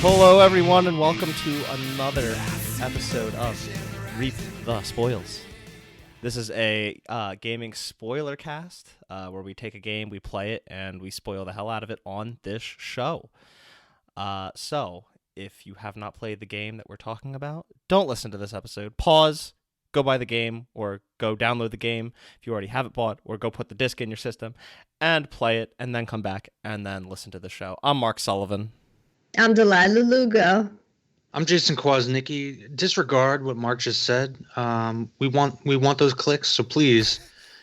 Hello, everyone, and welcome to another episode of Reap the Spoils. This is a gaming spoilercast where we take a game, we play it, and we spoil the hell out of it on this show. So, if you have not played the game that we're talking about, don't listen to this episode. Pause, go buy the game, or go download the game if you already have it bought, or go put the disc in your system and play it, and then come back and then listen to the show. I'm Mark Sullivan. I'm Delaila Lugo. I'm Jason Kwasnicki. Disregard what Mark just said. We want those clicks, so please,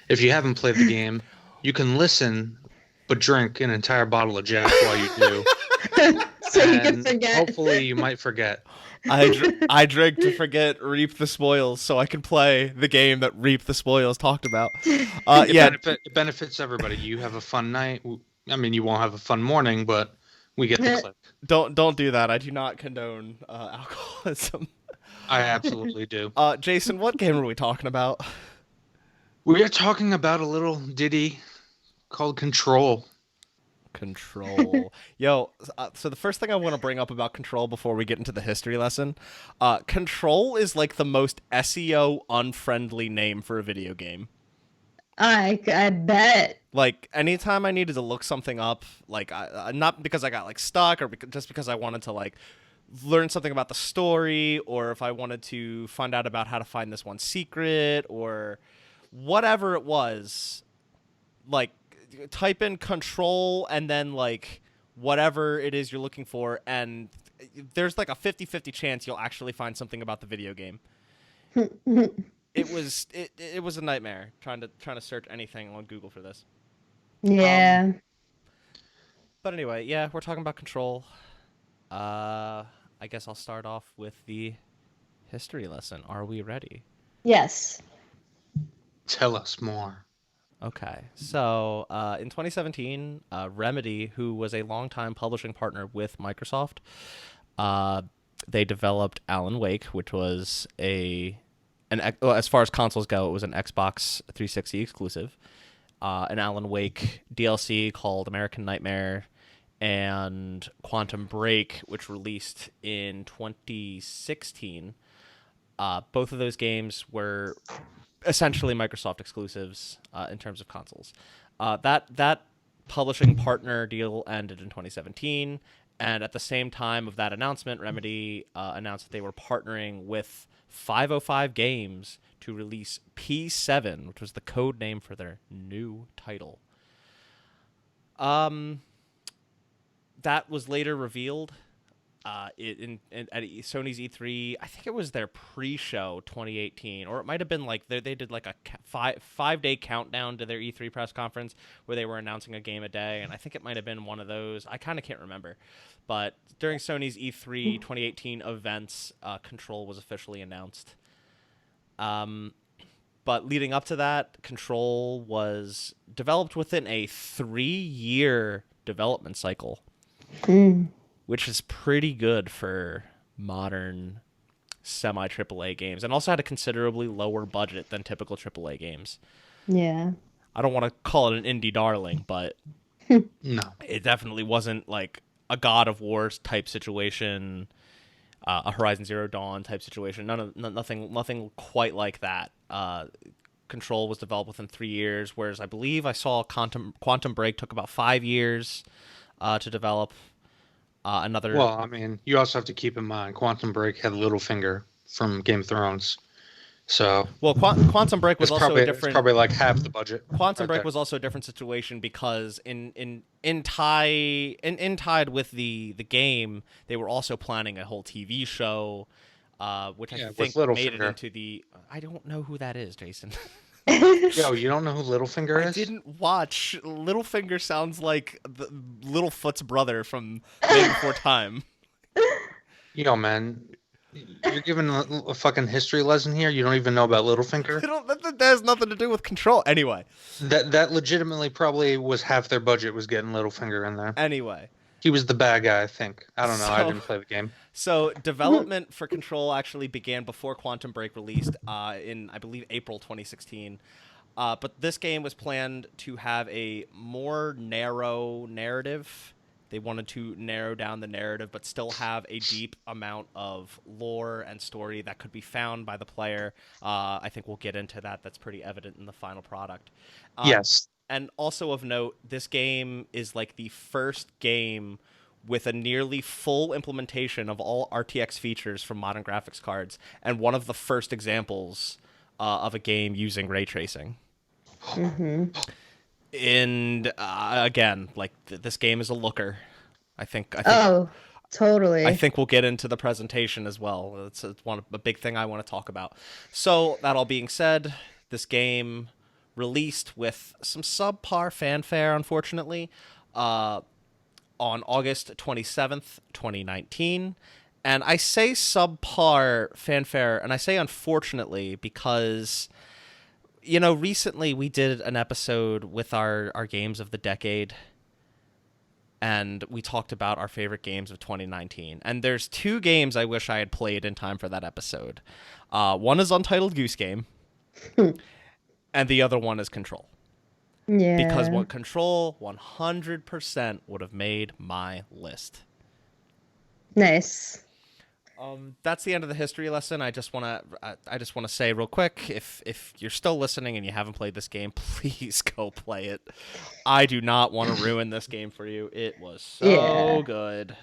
if you haven't played the game, you can listen, but drink an entire bottle of Jack while you do. So you can forget. Hopefully you might forget. I drink to forget Reap the Spoils so I can play the game that Reap the Spoils talked about. It benefits everybody. You have a fun night. I mean, you won't have a fun morning, but we get the click. Don't do that. I do not condone alcoholism. I absolutely do. Jason, what game are we talking about? We are talking about a little ditty called Control. Control. Yo, so the first thing I want to bring up about Control before we get into the history lesson, Control is like the most SEO unfriendly name for a video game. I bet. Like, anytime I needed to look something up, like, not because I got, like, stuck or just because I wanted to, like, learn something about the story, or if I wanted to find out about how to find this one secret, or whatever it was, like, type in Control and then, like, whatever it is you're looking for, and there's, like, a 50-50 chance you'll actually find something about the video game. It was a nightmare trying to search anything on Google for this. Yeah. But anyway, yeah, we're talking about Control. I guess I'll start off with the history lesson. Are we ready? Yes. Tell us more. Okay. So, in 2017, Remedy, who was a longtime publishing partner with Microsoft, they developed Alan Wake, which was as far as consoles go, it was an Xbox 360 exclusive. An Alan Wake DLC called American Nightmare, and Quantum Break, which released in 2016. Both of those games were essentially Microsoft exclusives in terms of consoles. That publishing partner deal ended in 2017, and at the same time of that announcement, Remedy announced that they were partnering with 505 Games to release P7, which was the code name for their new title. That was later revealed at Sony's E3. I think it was their pre-show 2018, or it might have been like they did like a five-day countdown to their E3 press conference where they were announcing a game a day, and I think it might have been one of those. I kind of can't remember. But during Sony's E3 2018 events, Control was officially announced. But leading up to that, Control was developed within a 3-year development cycle, which is pretty good for modern semi-AAA games, and also had a considerably lower budget than typical AAA games. Yeah. I don't want to call it an indie darling, but No, it definitely wasn't like a God of War type situation, a Horizon Zero Dawn type situation. Nothing quite like that. Control was developed within 3 years, whereas I believe I saw Quantum Break took about 5 years to develop. Well, I mean, you also have to keep in mind Quantum Break had Littlefinger from Game of Thrones. So Quantum Break was also it's probably like half the budget. Quantum Break was also a different situation because in tied with the game, they were also planning a whole TV show, which I think made it into the. I don't know who that is, Jason. Yo, you don't know who Littlefinger is? I didn't watch. Littlefinger sounds like Littlefoot's brother from Day Before Time. Yo, man. You're giving a fucking history lesson here. You don't even know about Littlefinger. That has nothing to do with Control. Anyway, that legitimately probably was half their budget was getting Littlefinger in there. Anyway, he was the bad guy, I think. I don't know. I didn't play the game. So development for Control actually began before Quantum Break released in, I believe, April 2016. But this game was planned to have a more narrow narrative They wanted to narrow down the narrative, but still have a deep amount of lore and story that could be found by the player. I think we'll get into that. That's pretty evident in the final product. Yes. And also of note, this game is like the first game with a nearly full implementation of all RTX features from modern graphics cards, and one of the first examples of a game using ray tracing. Mm-hmm. And again, like this game is a looker. I think. Oh, totally. I think we'll get into the presentation as well. It's a big thing I want to talk about. So that all being said, this game released with some subpar fanfare, unfortunately, on August 27th, 2019. And I say subpar fanfare, and I say unfortunately because, you know, recently we did an episode with our games of the decade, and we talked about our favorite games of 2019. And there's two games I wish I had played in time for that episode. One is Untitled Goose Game, and the other one is Control. Yeah. Because what Control 100% would have made my list. Nice. That's the end of the history lesson. I just want to say real quick, if you're still listening and you haven't played this game, please go play it. I do not want to ruin this game for you. It was so good.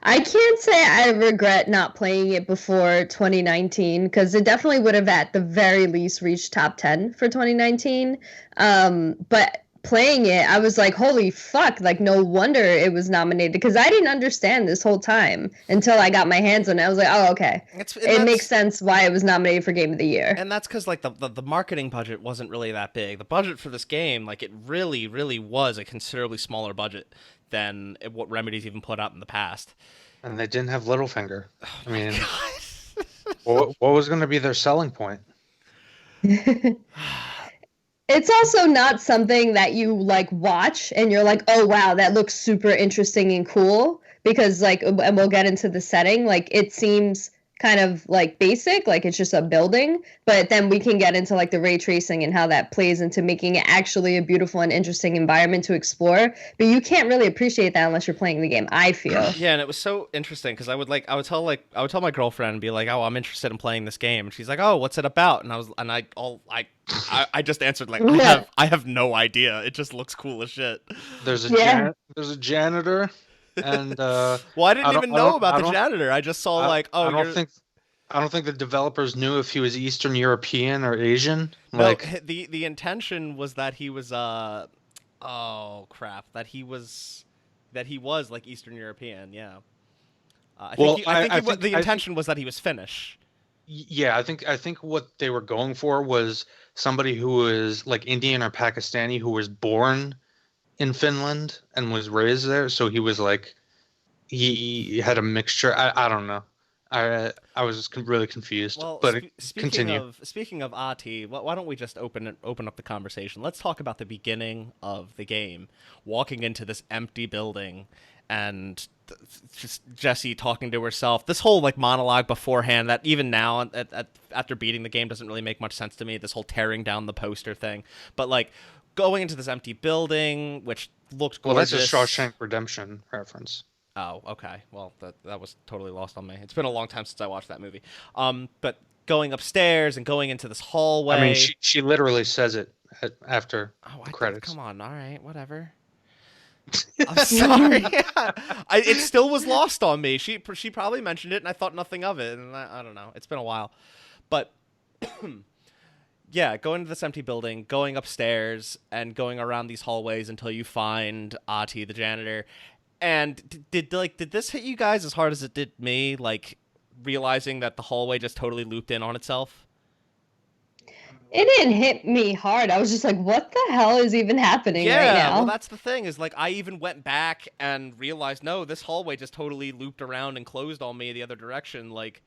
I can't say I regret not playing it before 2019, because it definitely would have at the very least reached top 10 for 2019. But playing it, I was like, holy fuck, like no wonder it was nominated, because I didn't understand this whole time until I got my hands on it. I was like, oh, okay. It makes sense why it was nominated for Game of the Year. And that's because like the marketing budget wasn't really that big. The budget for this game, like it really, really was a considerably smaller budget than what Remedy's even put out in the past. And they didn't have Littlefinger. I mean, what was going to be their selling point? It's also not something that you like watch and you're like, oh wow, that looks super interesting and cool, because like, and we'll get into the setting, like it seems kind of like basic, like it's just a building, but then we can get into like the ray tracing and how that plays into making it actually a beautiful and interesting environment to explore. But you can't really appreciate that unless you're playing the game, I feel. Yeah, and it was so interesting because I would tell my girlfriend and be like, oh, I'm interested in playing this game, and she's like, oh, what's it about? And I just answered like, I have no idea. It just looks cool as shit. There's a janitor. And well, I didn't even know about the janitor. I just saw I don't think the developers knew if he was Eastern European or Asian. No, like the intention was that he was that he was like Eastern European. Yeah. The intention was that he was Finnish. Yeah, I think what they were going for was somebody who was like Indian or Pakistani who was born in Finland and was raised there, so he was like he had a mixture. I don't know. I was just really confused. Well, but continue. Speaking of Ahti, why don't we just open up the conversation? Let's talk about the beginning of the game, walking into this empty building, and just Jessie talking to herself. This whole like monologue beforehand that even now after beating the game doesn't really make much sense to me. This whole tearing down the poster thing, but like going into this empty building, which looked gorgeous. Well, that's a Shawshank Redemption reference. Oh, okay. Well, that was totally lost on me. It's been a long time since I watched that movie. But going upstairs and going into this hallway. I mean, she literally says it after the credits. Come on, all right, whatever. I'm sorry. It still was lost on me. She probably mentioned it, and I thought nothing of it. And I don't know. It's been a while, but. Yeah, going to this empty building, going upstairs, and going around these hallways until you find Ahti, the janitor. And did this hit you guys as hard as it did me? Like realizing that the hallway just totally looped in on itself. It didn't hit me hard. I was just like, what the hell is even happening right now? Yeah, well, that's the thing is like I even went back and realized, no, this hallway just totally looped around and closed on me the other direction. Like.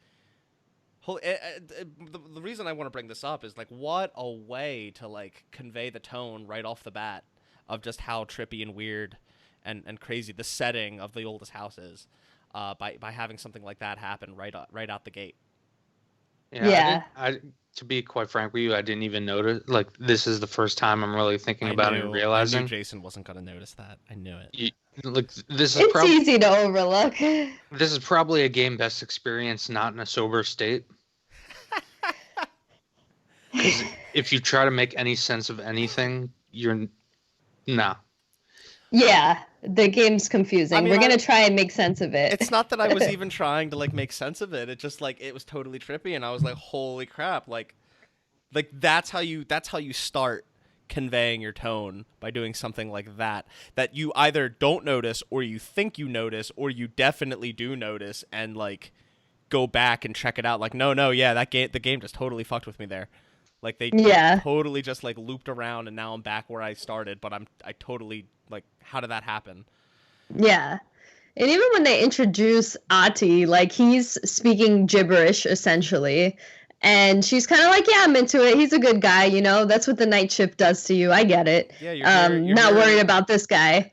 The reason I want to bring this up is like what a way to like convey the tone right off the bat of just how trippy and weird and crazy the setting of the oldest house is by having something like that happen right out the gate. Yeah. I to be quite frank with you, I didn't even notice. Like this is the first time I'm really thinking about it and realizing. I knew Jason wasn't going to notice that. I knew it. Like this is It's easy to overlook. probably a game best experience not in a sober state. Because if you try to make any sense of anything, you're nah. Yeah, the game's confusing. I mean, We're gonna try and make sense of it. it's not that I was even trying to like make sense of it. It just like it was totally trippy, and I was like, holy crap! Like that's how you start conveying your tone, by doing something like that you either don't notice, or you think you notice, or you definitely do notice, and like go back and check it out. Like no, yeah, the game just totally fucked with me there. Like they Yeah. totally just like looped around, and now I'm back where I started. But I totally like, how did that happen? Yeah. And even when they introduce Ati, like he's speaking gibberish essentially. And she's kind of like, yeah, I'm into it. He's a good guy, you know. That's what the night shift does to you. I get it. Yeah, you're not here- worried about this guy.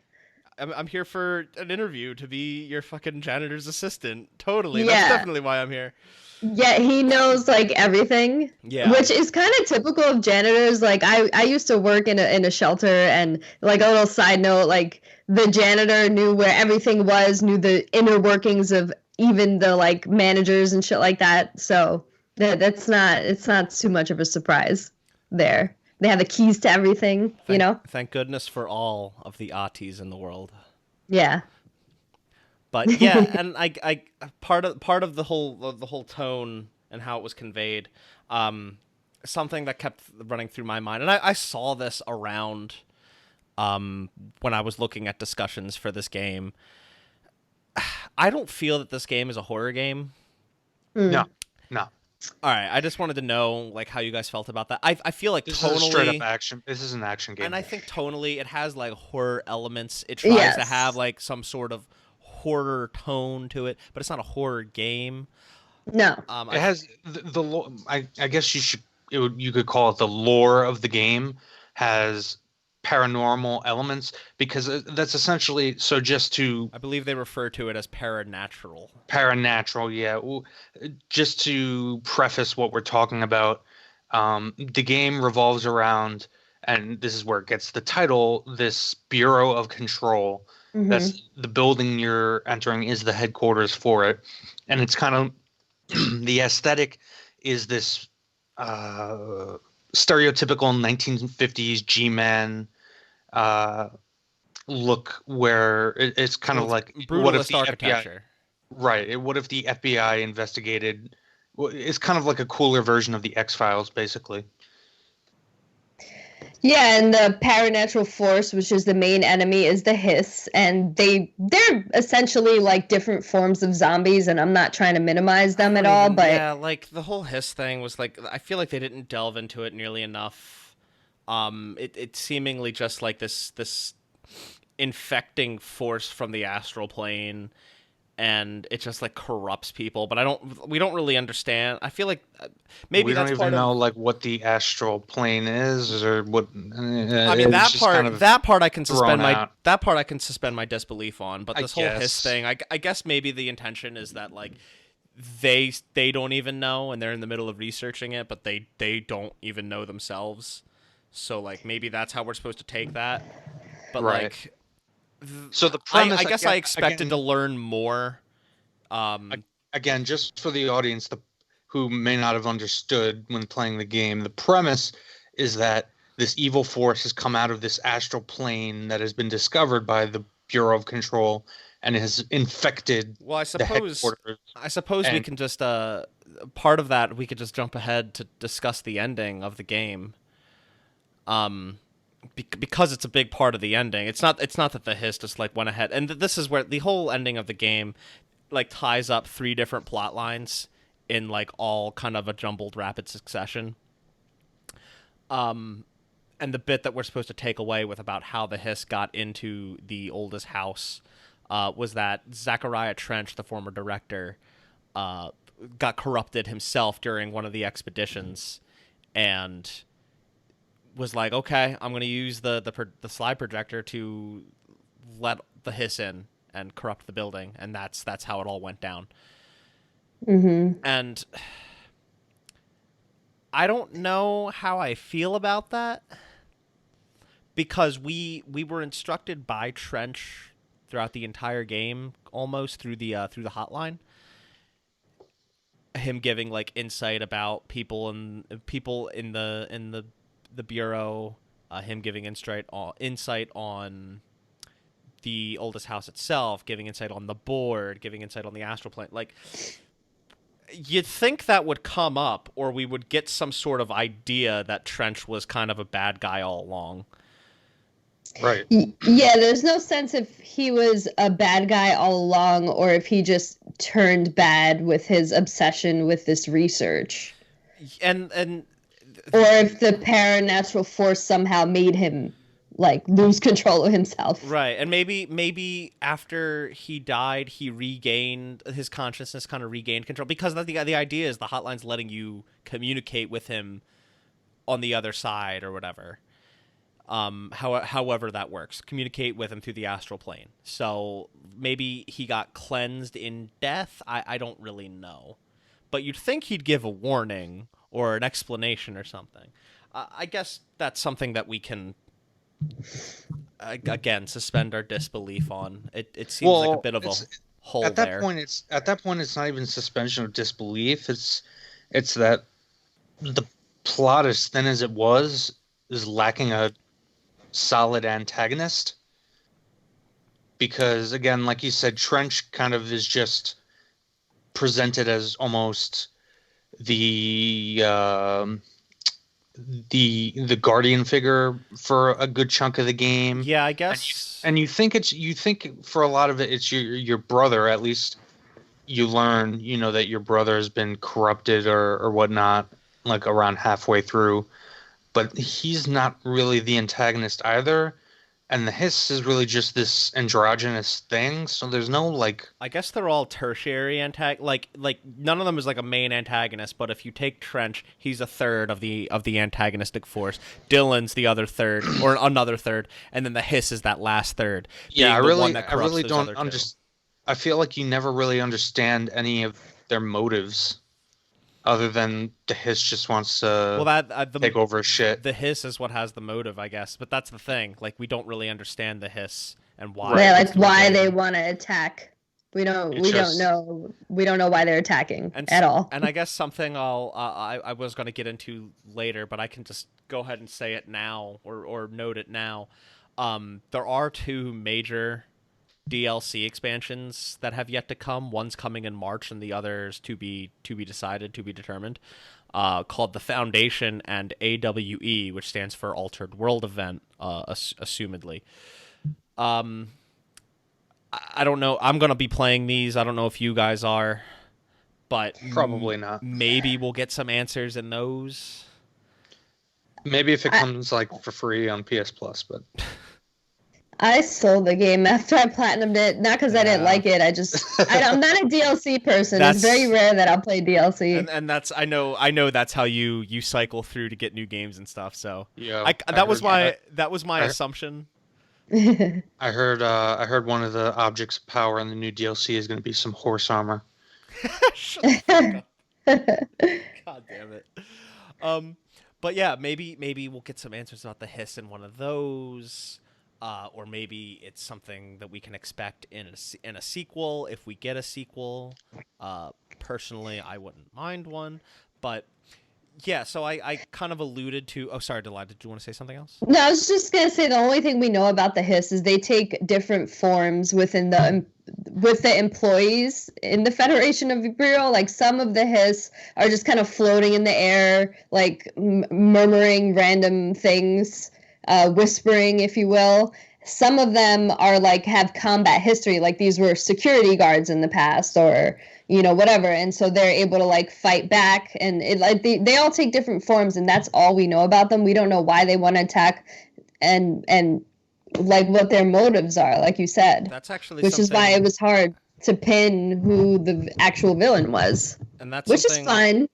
I'm here for an interview to be your fucking janitor's assistant. Totally. Yeah. That's definitely why I'm here. Yeah, he knows like everything. Yeah. Which is kind of typical of janitors. Like I used to work in a shelter, and like a little side note, like the janitor knew where everything was, knew the inner workings of even the like managers and shit like that. So it's not too much of a surprise there. They have the keys to everything, you know? Thank goodness for all of the Atis in the world. Yeah. But yeah, and I part of the whole tone and how it was conveyed, something that kept running through my mind, and I saw this around when I was looking at discussions for this game. I don't feel that this game is a horror game. No. All right, I just wanted to know like how you guys felt about that. I feel like This tonally, is a straight up action. This is an action game. and I think tonally it has like horror elements. It tries to have like some sort of horror tone to it, but it's not a horror game. No. It has the I guess you could call it the lore of the game has paranormal elements, because that's essentially, so just to I believe they refer to it as paranatural. yeah. Well, just to preface what we're talking about, the game revolves around, and this is where it gets the title, this Bureau of Control. Mhm. That's the building you're entering is the headquarters for it, and it's kind of the aesthetic is this stereotypical 1950s G-man look, where it's kind of like, what if Brutalist the architecture. FBI, right? What if the FBI investigated? It's kind of like a cooler version of the X-Files, basically. Yeah, and the paranatural force, which is the main enemy, is the hiss, and they're essentially like different forms of zombies, and I'm not trying to minimize them at all, but yeah, like the whole hiss thing was like, I feel like they didn't delve into it nearly enough. It seemingly just like this infecting force from the astral plane, and it just like corrupts people, but we don't really understand. I feel like maybe we don't that's even know of, like what the astral plane is, or what. I mean, that part I can suspend my disbelief on, but this whole hiss thing, I guess maybe the intention is that like they don't even know, and they're in the middle of researching it, but they don't even know themselves. So like maybe that's how we're supposed to take that. But right. like, so the premise, I guess I expected to learn more. Again, just for the audience who may not have understood when playing the game, the premise is that this evil force has come out of this astral plane that has been discovered by the Bureau of Control and has infected. Well, I suppose we can just part of that we could just jump ahead to discuss the ending of the game. Because it's a big part of the ending. It's not that the hiss just like went ahead, and this is where the whole ending of the game like ties up 3 different plot lines in like all kind of a jumbled rapid succession. And the bit that we're supposed to take away with about how the hiss got into the oldest house was that Zachariah Trench, the former director, got corrupted himself during one of the expeditions, and was like, okay, I'm going to use the slide projector to let the hiss in and corrupt the building, and that's how it all went down. Mm-hmm. And I don't know how I feel about that, because we were instructed by Trench throughout the entire game, almost through the hotline. Him giving like insight about people in the bureau. Him giving insight on the oldest house itself, giving insight on the board, giving insight on the astral plane. Like, you'd think that would come up, or we would get some sort of idea that Trench was kind of a bad guy all along. Right. Yeah, there's no sense if he was a bad guy all along or if he just turned bad with his obsession with this research. And or if the paranatural force somehow made him like lose control of himself. Right. And maybe after he died, he regained his consciousness, kind of regained control, because the idea is the hotline's letting you communicate with him on the other side or whatever. However that works, communicate with him through the astral plane. So maybe he got cleansed in death. I don't really know, but you'd think he'd give a warning or an explanation or something. I guess that's something that we can again suspend our disbelief on. It seems like a bit of a hole at that there. point. At that point, it's not even suspension of disbelief. It's that the plot, as thin as it was, is lacking a solid antagonist, because again, like you said, Trench kind of is just presented as almost the guardian figure for a good chunk of the game. Yeah, I guess. And you think for a lot of it, it's your brother. At least you learn, that your brother has been corrupted or whatnot, like around halfway through. But he's not really the antagonist either, and the Hiss is really just this androgynous thing. So there's no like. I guess they're all tertiary like none of them is like a main antagonist. But if you take Trench, he's a third of the antagonistic force. Dylan's the other third, or another third, and then the Hiss is that last third. Yeah, I really don't understand. I feel like you never really understand any of their motives. Other than the Hiss just wants to take over shit. The Hiss is what has the motive, I guess. But that's the thing. Like, we don't really understand the Hiss and why. Yeah, like why they want to attack. We don't know why they're attacking at all. And I guess something I was going to get into later, but I can just go ahead and say it now or note it now. There are two major DLC expansions that have yet to come. One's coming in March, and the other's to be decided, to be determined. Called the Foundation and AWE, which stands for Altered World Event, assumedly. I don't know. I'm gonna be playing these. I don't know if you guys are, but probably not. Maybe we'll get some answers in those. Maybe if it comes like for free on PS Plus, but. I sold the game after I platinumed it. Not because I didn't like it. I'm not a DLC person. It's very rare that I'll play DLC. And that's I know that's how you cycle through to get new games and stuff. So yeah, that was my assumption. I heard one of the objects of power in the new DLC is going to be some horse armor. Shut the fuck up. God damn it. But yeah, maybe we'll get some answers about the Hiss in one of those. Or maybe it's something that we can expect in a sequel, if we get a sequel. Personally, I wouldn't mind one. But, yeah, so I kind of alluded to... Oh, sorry, Delilah, did you want to say something else? No, I was just going to say the only thing we know about the Hiss is they take different forms with the employees in the Federation of Imperial. Like, some of the Hiss are just kind of floating in the air, like murmuring random things. Whispering, if you will. Some of them are like have combat history, like these were security guards in the past, or whatever, and so they're able to like fight back, and they all take different forms, and that's all we know about them. We don't know why they want to attack, and like what their motives are, like you said. That's actually which is why it was hard to pin who the actual villain was, and that's which is fun.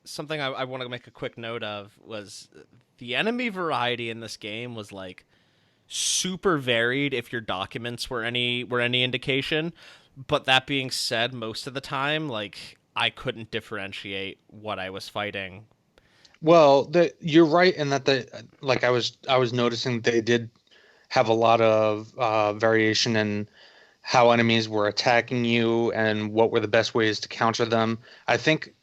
Something I want to make a quick note of was the enemy variety in this game was like super varied if your documents were any indication. But that being said, most of the time, like, I couldn't differentiate what I was fighting. Well, you're right in that I was noticing they did have a lot of variation in how enemies were attacking you and what were the best ways to counter them. I think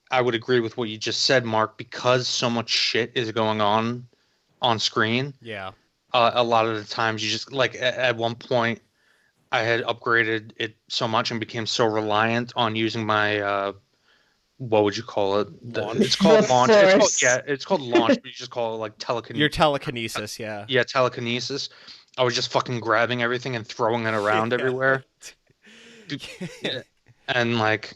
I would agree with what you just said, Mark, because so much shit is going on screen. Yeah. A lot of the times you just like at one point I had upgraded it so much and became so reliant on using my what would you call it? It's Launch. called The launch. Force. It's called launch, but you just call it like Your telekinesis, yeah. yeah, telekinesis. I was just fucking grabbing everything and throwing it around Yeah. everywhere. And like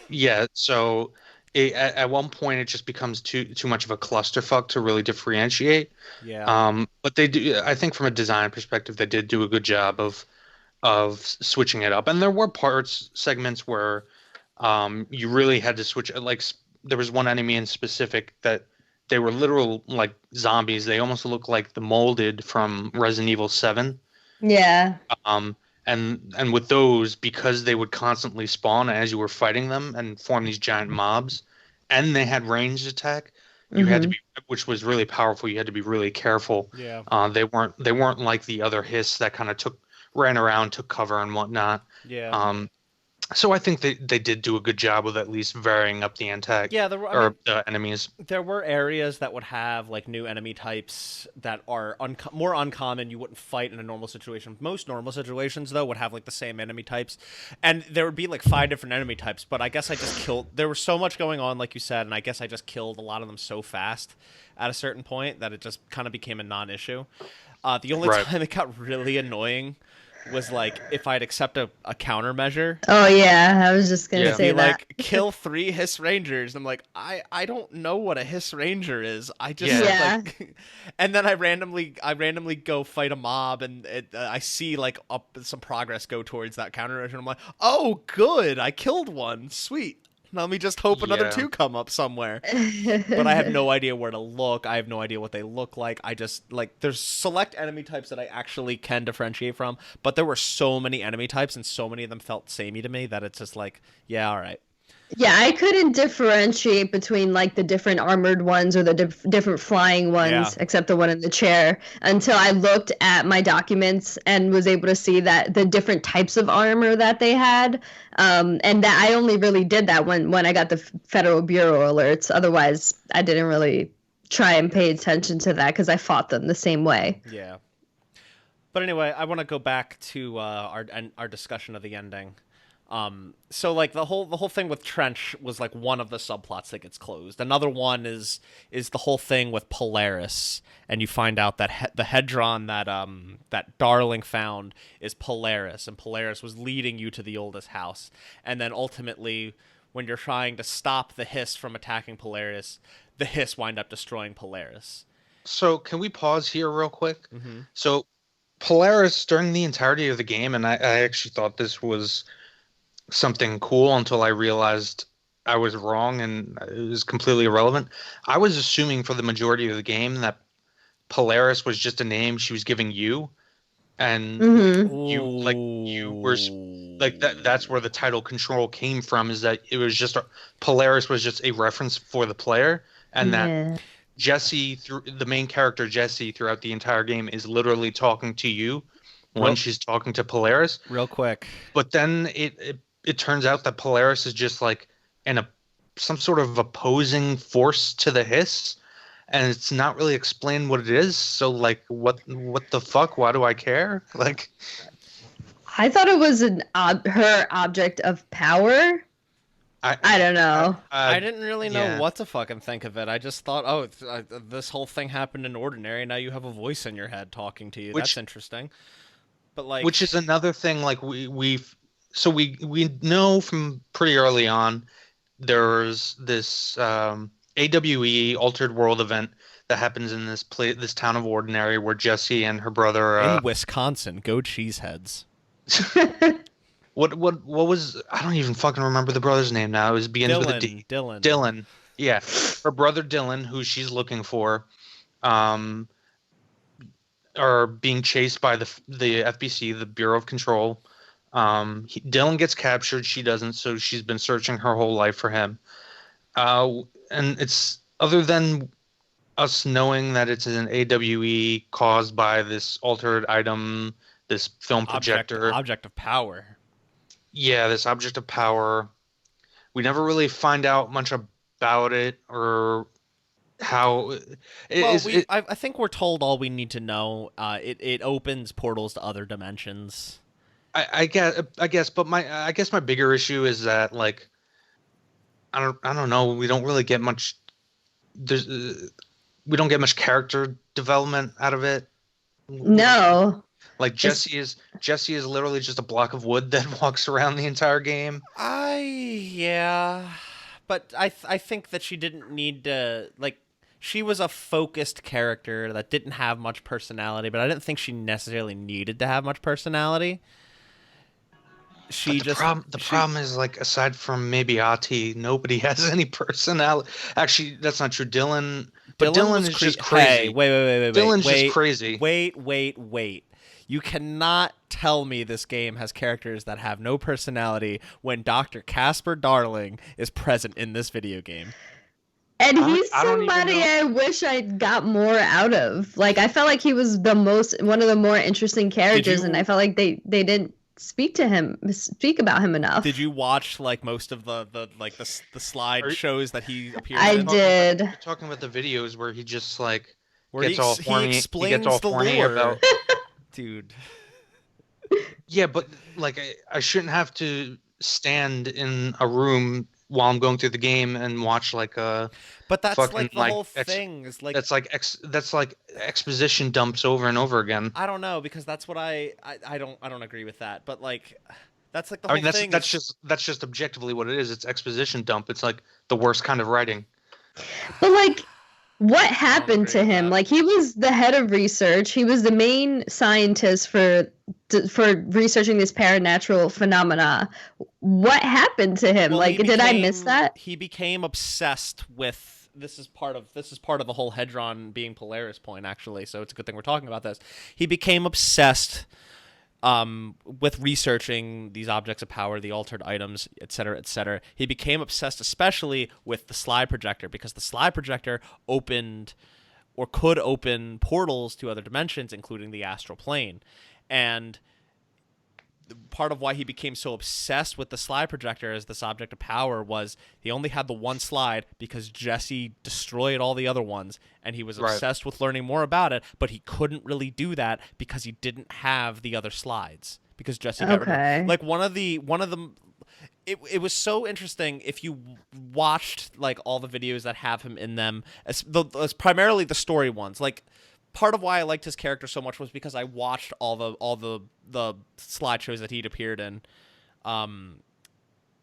yeah, so at one point it just becomes too much of a clusterfuck to really differentiate. Yeah. But they do. I think from a design perspective, they did do a good job of switching it up. And there were segments where you really had to switch. Like there was one enemy in specific that they were literal like zombies. They almost look like the molded from Resident Evil 7. Yeah. And with those, because they would constantly spawn as you were fighting them and form these giant mobs, and they had ranged attack, you had to Hmm. be, which was really powerful. You had to be really careful. Yeah. They weren't like the other hiss that kind of ran around, took cover and whatnot. Yeah. So I think they did do a good job with at least varying up the attack Yeah, there were, or the enemies. there were areas that would have like new enemy types that are more uncommon. You wouldn't fight in a normal situation. Most normal situations, though, would have like the same enemy types, and there would be like 5 different enemy types. But I guess I just killed. There was so much going on, like you said, and I guess I just killed a lot of them so fast at a certain point that it just kind of became a non-issue. The only Right. time it got really annoying was like if I'd accept a countermeasure. Oh yeah, I was just gonna Yeah. say Be that. like, kill 3 Hiss Rangers. I'm like, I don't know what a Hiss Ranger is. I just Yeah. like, and then I randomly go fight a mob, and I see like some progress go towards that counter measure. And I'm like, oh, good, I killed one. Sweet. Now let me just hope another Yeah. 2 come up somewhere. But I have no idea where to look. I have no idea what they look like. I just like there's select enemy types that I actually can differentiate from, but there were so many enemy types and so many of them felt samey to me that it's just like, yeah, all right. Yeah, I couldn't differentiate between like the different armored ones or the different flying Yeah. ones, except the one in the chair, until I looked at my documents and was able to see that the different types of armor that they had. And that I only really did that when I got the Federal Bureau alerts. Otherwise, I didn't really try and pay attention to that because I fought them the same way. Yeah. But anyway, I want to go back to our discussion of the ending. So like the whole thing with Trench was like one of the subplots that gets closed. Another one is the whole thing with Polaris, and you find out that the Hedron that Darling found is Polaris, and Polaris was leading you to the oldest house. And then ultimately, when you're trying to stop the Hiss from attacking Polaris, the Hiss wind up destroying Polaris. So can we pause here real quick? Mm-hmm. So Polaris during the entirety of the game, and I actually thought this was something cool until I realized I was wrong and it was completely irrelevant. I was assuming for the majority of the game that Polaris was just a name she was giving you, and you were like that's where the title Control came from, is that it was just Polaris was just a reference for the player, and that Yeah. Jesse, through the main character Jesse throughout the entire game, is literally talking to you when Well- she's talking to Polaris. Real quick. But then it turns out that Polaris is just like some sort of opposing force to the Hiss, and it's not really explained what it is. So like, what the fuck? Why do I care? Like, I thought it was her object of power. I don't know. I didn't really know yeah. what to fucking think of it. I just thought, oh, this whole thing happened in Ordinary. Now you have a voice in your head talking to you. That's interesting. But like, Which is another thing. Like we know from pretty early on, there's this AWE Altered World event that happens in this town of Ordinary where Jesse and her brother in Wisconsin, go Cheeseheads. what was, I don't even fucking remember the brother's name now. It begins with a D. Dylan. Dylan. Yeah. Her brother Dylan, who she's looking for, are being chased by the FBC, the Bureau of Control. Dylan gets captured. She doesn't, so she's been searching her whole life for him. And it's other than us knowing that it's an AWE caused by this altered item, this film projector. Object of power. Yeah, this object of power. We never really find out much about it or how. I think we're told all we need to know. It opens portals to other dimensions. I guess, but I guess my bigger issue is that like I don't know. We don't really get much. We don't get much character development out of it. No. Like Jesse is literally just a block of wood that walks around the entire game. Yeah, but I think that she didn't need to like. She was a focused character that didn't have much personality, but I didn't think she necessarily needed to have much personality. The problem is, like, aside from maybe Ati, nobody has any personality. Actually, that's not true. Dylan is just crazy. Hey, wait. Dylan's just crazy. Wait. You cannot tell me this game has characters that have no personality when Dr. Casper Darling is present in this video game. And he's somebody I wish I got more out of. Like, I felt like he was one of the more interesting characters, and I felt like they didn't speak about him enough. Did you watch like most of the slide shows that he appeared in? I did. You're talking about the videos where he just like where gets all horny. He explains the lore about. Dude. Yeah, but like I shouldn't have to stand in a room while I'm going through the game and watch like a. But that's fucking, like the whole thing. Is like that's like exposition dumps over and over again. I don't know, because that's what I don't agree with that. But like that's like the whole thing. That's just objectively what it is. It's exposition dump. It's like the worst kind of writing. But like, what happened to him? Like, he was the head of research. He was the main scientist for researching this paranatural phenomena. What happened to him? Well, did I miss that? He became obsessed with. This is part of the whole Hedron being Polaris Point, actually. So it's a good thing we're talking about this. He became obsessed with researching these objects of power, the altered items, etc., etc. He became obsessed especially with the slide projector, because the slide projector opened or could open portals to other dimensions, including the astral plane. And part of why he became so obsessed with the slide projector as this object of power was he only had the one slide because Jesse destroyed all the other ones, and he was obsessed with learning more about it, but he couldn't really do that because he didn't have the other slides, because Jesse got rid of it. Like one of them, it was so interesting if you watched like all the videos that have him in them, as primarily the story ones. Like, part of why I liked his character so much was because I watched all the slideshows that he'd appeared in, and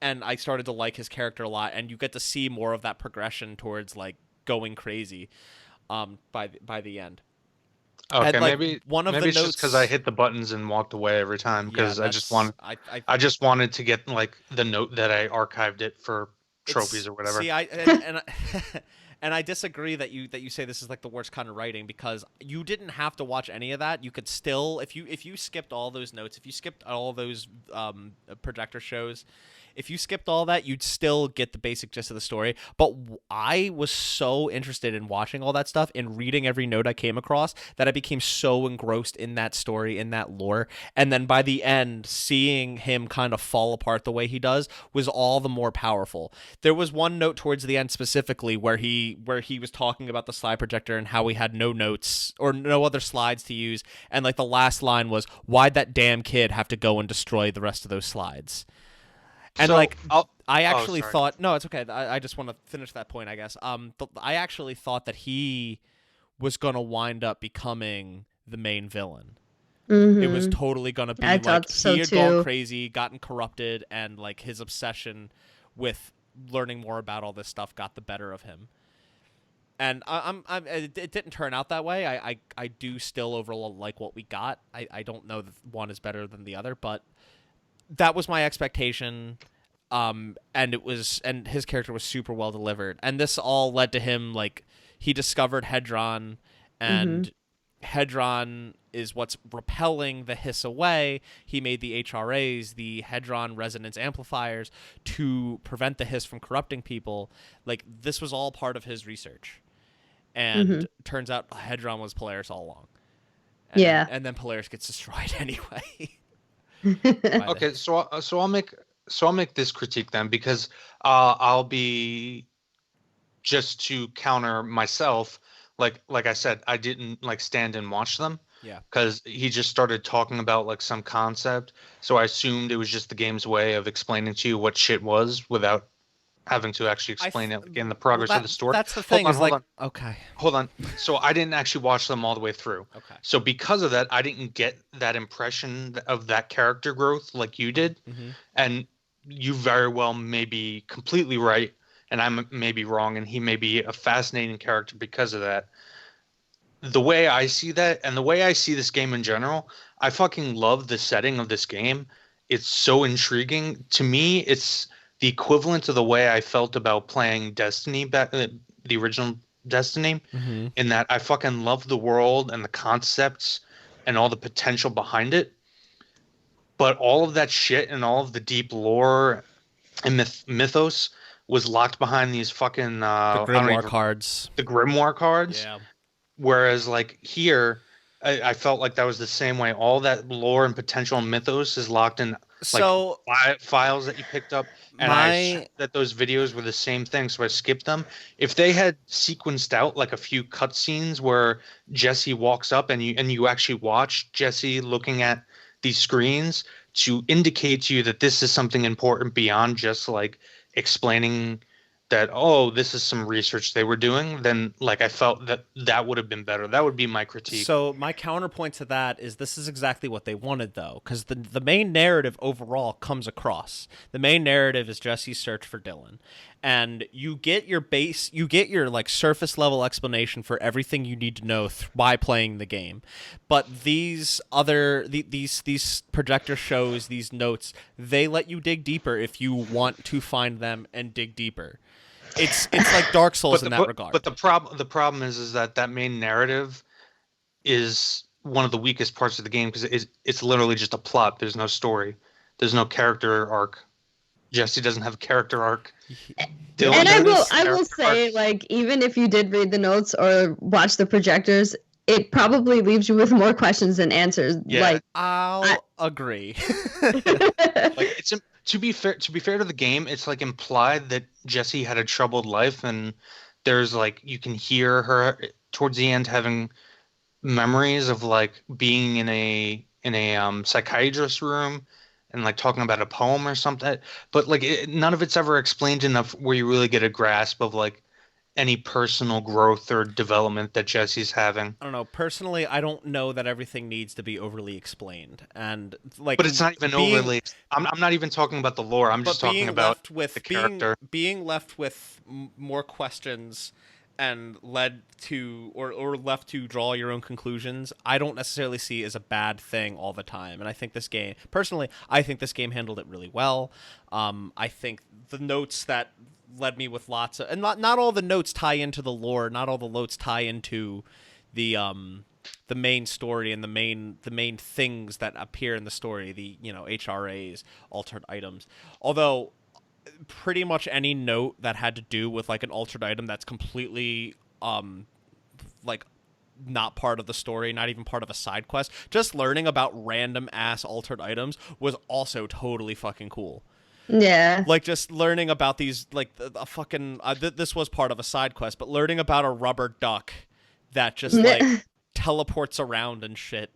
I started to like his character a lot. And you get to see more of that progression towards like going crazy, by the end. Okay, and, like, maybe one of maybe the it's notes, just because I hit the buttons and walked away every time because I just wanted to get like the note that I archived it for trophies or whatever. See, And I disagree that you say this is like the worst kind of writing, because you didn't have to watch any of that. You could still, if you skipped all those notes, if you skipped all those projector shows, if you skipped all that, you'd still get the basic gist of the story. But I was so interested in watching all that stuff and reading every note I came across that I became so engrossed in that story, in that lore. And then by the end, seeing him kind of fall apart the way he does was all the more powerful. There was one note towards the end specifically where he was talking about the slide projector and how he had no notes or no other slides to use. And like the last line was, "Why'd that damn kid have to go and destroy the rest of those slides?" And I actually thought, no, it's okay. I just want to finish that point, I guess. I actually thought that he was going to wind up becoming the main villain. Mm-hmm. It was totally going to be he had gone crazy, gotten corrupted, and like his obsession with learning more about all this stuff got the better of him. And it didn't turn out that way. I do still overall like what we got. I don't know that one is better than the other, but that was my expectation, and his character was super well delivered. And this all led to him, like, he discovered Hedron, and Hedron is what's repelling the hiss away. He made the HRAs, the Hedron resonance amplifiers, to prevent the hiss from corrupting people. Like, this was all part of his research. and turns out Hedron was Polaris all along. And then Polaris gets destroyed anyway. Okay, so I'll make this critique then, because I'll be, just to counter myself, like I said, I didn't like stand and watch them. Yeah. Because he just started talking about like some concept, so I assumed it was just the game's way of explaining to you what shit was without having to actually explain it in the progress of the story. That's the thing. Hold on. Okay. Hold on. So I didn't actually watch them all the way through. Okay. So because of that, I didn't get that impression of that character growth like you did. Mm-hmm. And you very well may be completely right, and I may be wrong, and he may be a fascinating character because of that. The way I see that, and the way I see this game in general, I fucking love the setting of this game. It's so intriguing. To me, it's the equivalent to the way I felt about playing Destiny back, the original Destiny, in that I fucking love the world and the concepts and all the potential behind it. But all of that shit and all of the deep lore and mythos was locked behind these fucking the Grimoire cards. The Grimoire cards. Yeah. Whereas like here, I felt like that was the same way. All that lore and potential and mythos is locked in like files that you picked up. And I assumed that those videos were the same thing, so I skipped them. If they had sequenced out like a few cutscenes where Jesse walks up and you actually watch Jesse looking at these screens to indicate to you that this is something important beyond just like explaining that, oh, this is some research they were doing, then like I felt that would have been better. That would be my critique. So my counterpoint to that is this is exactly what they wanted, though, because the main narrative overall comes across. The main narrative is Jesse's search for Dylan, and you get your like surface level explanation for everything you need to know by playing the game. But these these projector shows, these notes, they let you dig deeper if you want to find them and dig deeper. It's like Dark Souls in that regard. But the problem is that main narrative is one of the weakest parts of the game, because it's literally just a plot. There's no story. There's no character arc. Jesse doesn't have a character arc. And I will say, like, even if you did read the notes or watch the projectors, it probably leaves you with more questions than answers. Yeah. Like, I'll agree. Like, it's to be fair to the game, it's like implied that Jesse had a troubled life, and there's like you can hear her towards the end having memories of like being in a psychiatrist room and like talking about a poem or something. But like none of it's ever explained enough where you really get a grasp of like any personal growth or development that Jesse's having. I don't know. Personally, I don't know that everything needs to be overly explained, and like. But it's not even overly. I'm not even talking about the lore. I'm just talking about the character. Being left with more questions and led to or left to draw your own conclusions, I don't necessarily see as a bad thing all the time. And I think this game, personally, handled it really well. I think the notes that led me with lots of, and not all the notes tie into the lore, not all the notes tie into the main story and the main things that appear in the story, the HRAs, altered items. Although pretty much any note that had to do with like an altered item that's completely like not part of the story, not even part of a side quest, just learning about random ass altered items was also totally fucking cool. Yeah. Like just learning about these, like a fucking this was part of a side quest, but learning about a rubber duck that just like teleports around and shit,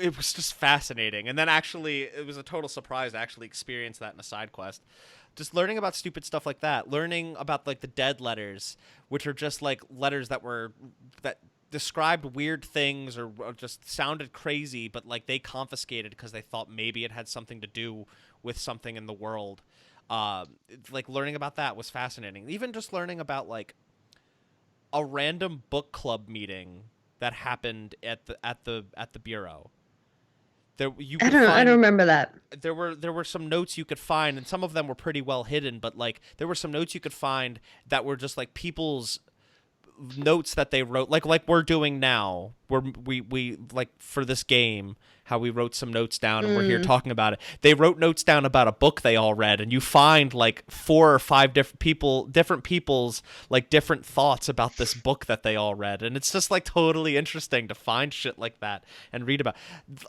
it was just fascinating. And then actually it was a total surprise to actually experience that in a side quest. Just learning about stupid stuff like that, learning about like the dead letters, which are just like letters that described weird things or just sounded crazy, but like they confiscated because they thought maybe it had something to do with something in the world. Like learning about that was fascinating. Even just learning about like a random book club meeting that happened at the bureau. I don't remember that. There were some notes you could find, and some of them were pretty well hidden, but like there were some notes you could find that were just like people's notes that they wrote, like we're doing now, where we like for this game, how we wrote some notes down and we're here talking about it. They wrote notes down about a book they all read, and you find like 4 or 5 different people's like different thoughts about this book that they all read, and it's just like totally interesting to find shit like that and read about.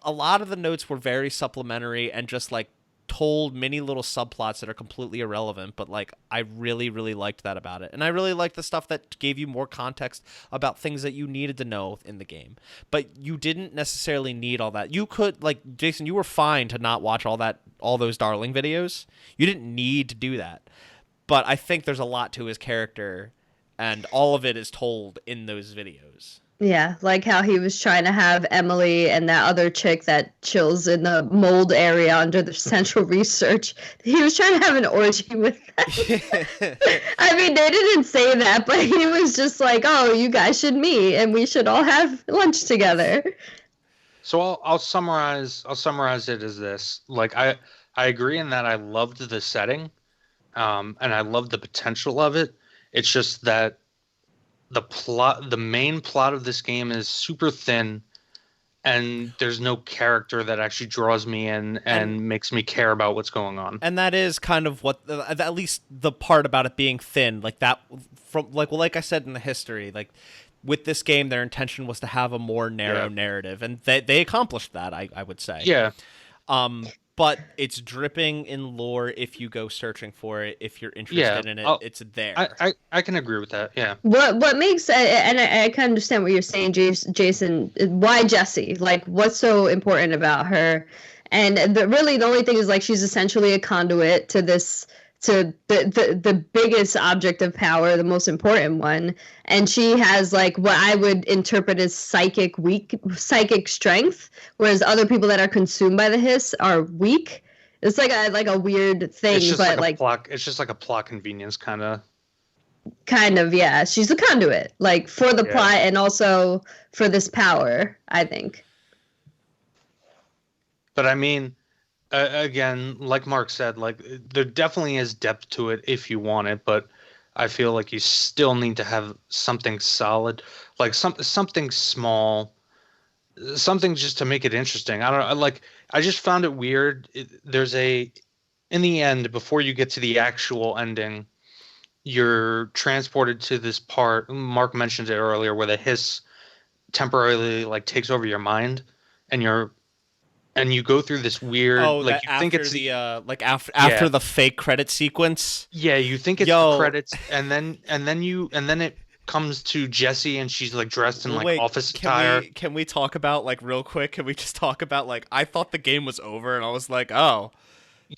A lot of the notes were very supplementary and just like told many little subplots that are completely irrelevant, but like I really liked that about it. And I really liked the stuff that gave you more context about things that you needed to know in the game, but you didn't necessarily need all that. You could, like Jason, you were fine to not watch all those Darling videos. You didn't need to do that, but I think there's a lot to his character, and all of it is told in those videos. Yeah, like how he was trying to have Emily and that other chick that chills in the mold area under the central research. He was trying to have an orgy with them. I mean, they didn't say that, but he was just like, "Oh, you guys should meet, and we should all have lunch together." So I'll summarize it as this. Like I agree in that I loved the setting, and I loved the potential of it. It's just that the main plot of this game is super thin, and there's no character that actually draws me in and makes me care about what's going on. And that is kind of what, at least the part about it being thin, like that, from like I said in the history, like with this game, their intention was to have a more narrow narrative, and they accomplished that. I would say. Yeah. But it's dripping in lore if you go searching for it. If you're interested in it, it's there. I can agree with that. Yeah. What makes, and I can understand what you're saying, Jason. Why Jessie? Like, what's so important about her? And really, the only thing is like she's essentially a conduit to this, to the biggest object of power, the most important one, and she has like what I would interpret as psychic strength, whereas other people that are consumed by the hiss are weak. It's like a weird thing, it's just but like a plot, it's just like a plot convenience kind of. Yeah. She's a conduit, like for the plot and also for this power, I think. But I mean, again, like Mark said, like there definitely is depth to it if you want it, but I feel like you still need to have something solid, like something small, something just to make it interesting. I don't know, I just found it weird. In the end, before you get to the actual ending, you're transported to this part. Mark mentioned it earlier, where the hiss temporarily like takes over your mind, and you go through this weird, like you think it's the after the fake credit sequence. Yeah, you think it's the credits, and then it comes to Jessie, and she's like dressed in office attire. Can we talk about like real quick? Can we just talk about like I thought the game was over, and I was like, oh.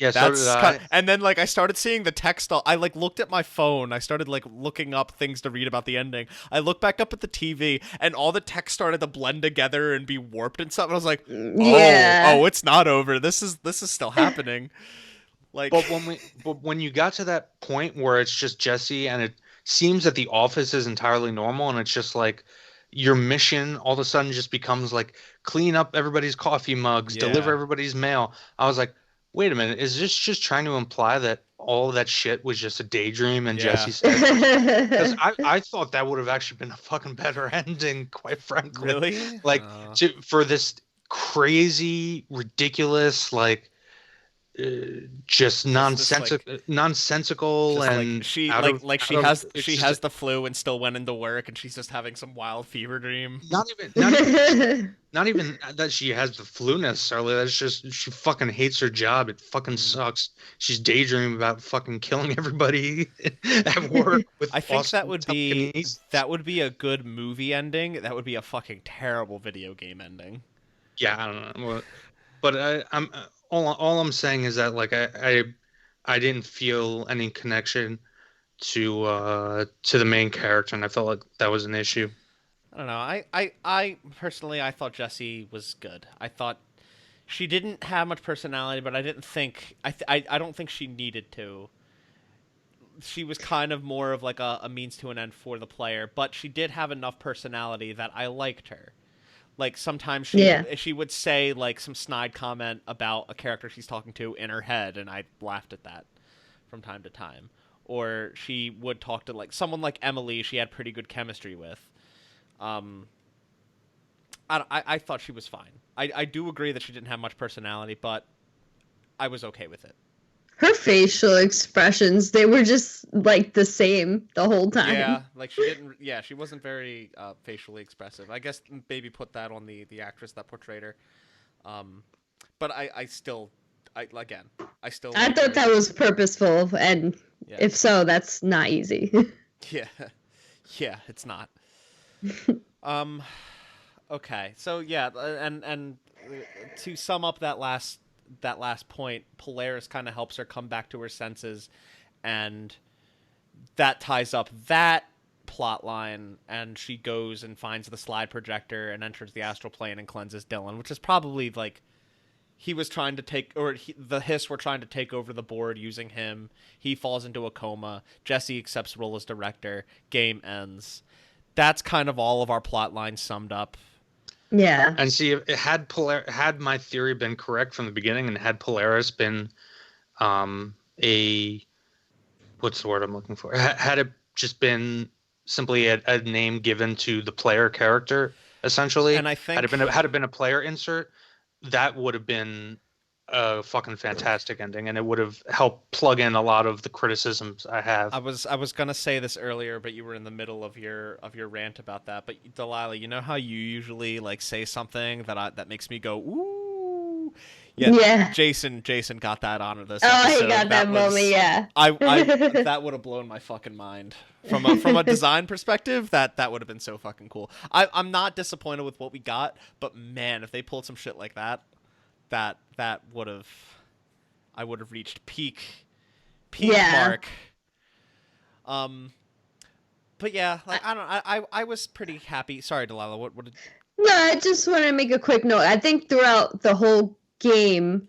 Yeah, so did I. And then like I started seeing the text. I like looked at my phone. I started like looking up things to read about the ending. I looked back up at the TV, and all the text started to blend together and be warped and stuff. And I was like, oh, it's not over. This is still happening. Like, but when you got to that point where it's just Jessie, and it seems that the office is entirely normal, and it's just like your mission all of a sudden just becomes like clean up everybody's coffee mugs, deliver everybody's mail. I was like, wait a minute, is this just trying to imply that all of that shit was just a daydream and Jessie said? Because I thought that would have actually been a fucking better ending, quite frankly. Really? Like, for this crazy, ridiculous, like, just nonsensical, and like she has the flu and still went into work, and she's just having some wild fever dream. Not even that she has the flu necessarily. That's just she fucking hates her job. It fucking sucks. She's daydreaming about fucking killing everybody at work. I think that would be a good movie ending. That would be a fucking terrible video game ending. Yeah, I don't know, but I'm. All I'm saying is that like I didn't feel any connection to the main character, and I felt like that was an issue. I don't know. I personally I thought Jessie was good. I thought she didn't have much personality, but I didn't think I don't think she needed to. She was kind of more of like a means to an end for the player, but she did have enough personality that I liked her. Like sometimes she would say like some snide comment about a character she's talking to in her head, and I laughed at that from time to time. or she would talk to like someone like Emily. She had pretty good chemistry with. I thought she was fine. I do agree that she didn't have much personality, but I was okay with it. Her facial expressions, they were just like the same the whole time. Yeah, like she didn't. Yeah, she wasn't very facially expressive. I guess maybe put that on the actress that portrayed her. But I still I thought that was purposeful, and if so, that's not easy. Yeah, it's not. Okay, so yeah, and to sum up that last point, Polaris kind of helps her come back to her senses, and that ties up that plot line, and she goes and finds the slide projector and enters the astral plane and cleanses Dylan, which is probably like he was trying to take, or the Hiss were trying to take over the board using him. He falls into a coma. Jesse accepts role as director. Game ends. That's kind of all of our plot lines summed up. Yeah. And see, if it had my theory been correct from the beginning, and had Polaris been what's the word I'm looking for? Had it just been simply a name given to the player character, essentially, and I think had it been a player insert, that would have been a fucking fantastic ending, and it would have helped plug in a lot of the criticisms I have. I was gonna say this earlier, but you were in the middle of your rant about that. But Delaila, you know how you usually like say something that makes me go ooh. Yeah. Jason got that honor this episode. He got that moment. Yeah. I that would have blown my fucking mind from a design perspective. That would have been so fucking cool. I'm not disappointed with what we got, but man, if they pulled some shit like that would have, I would have reached peak mark. But yeah, like I was pretty happy. Sorry, Delaila, what did? No, I just want to make a quick note. I think throughout the whole game,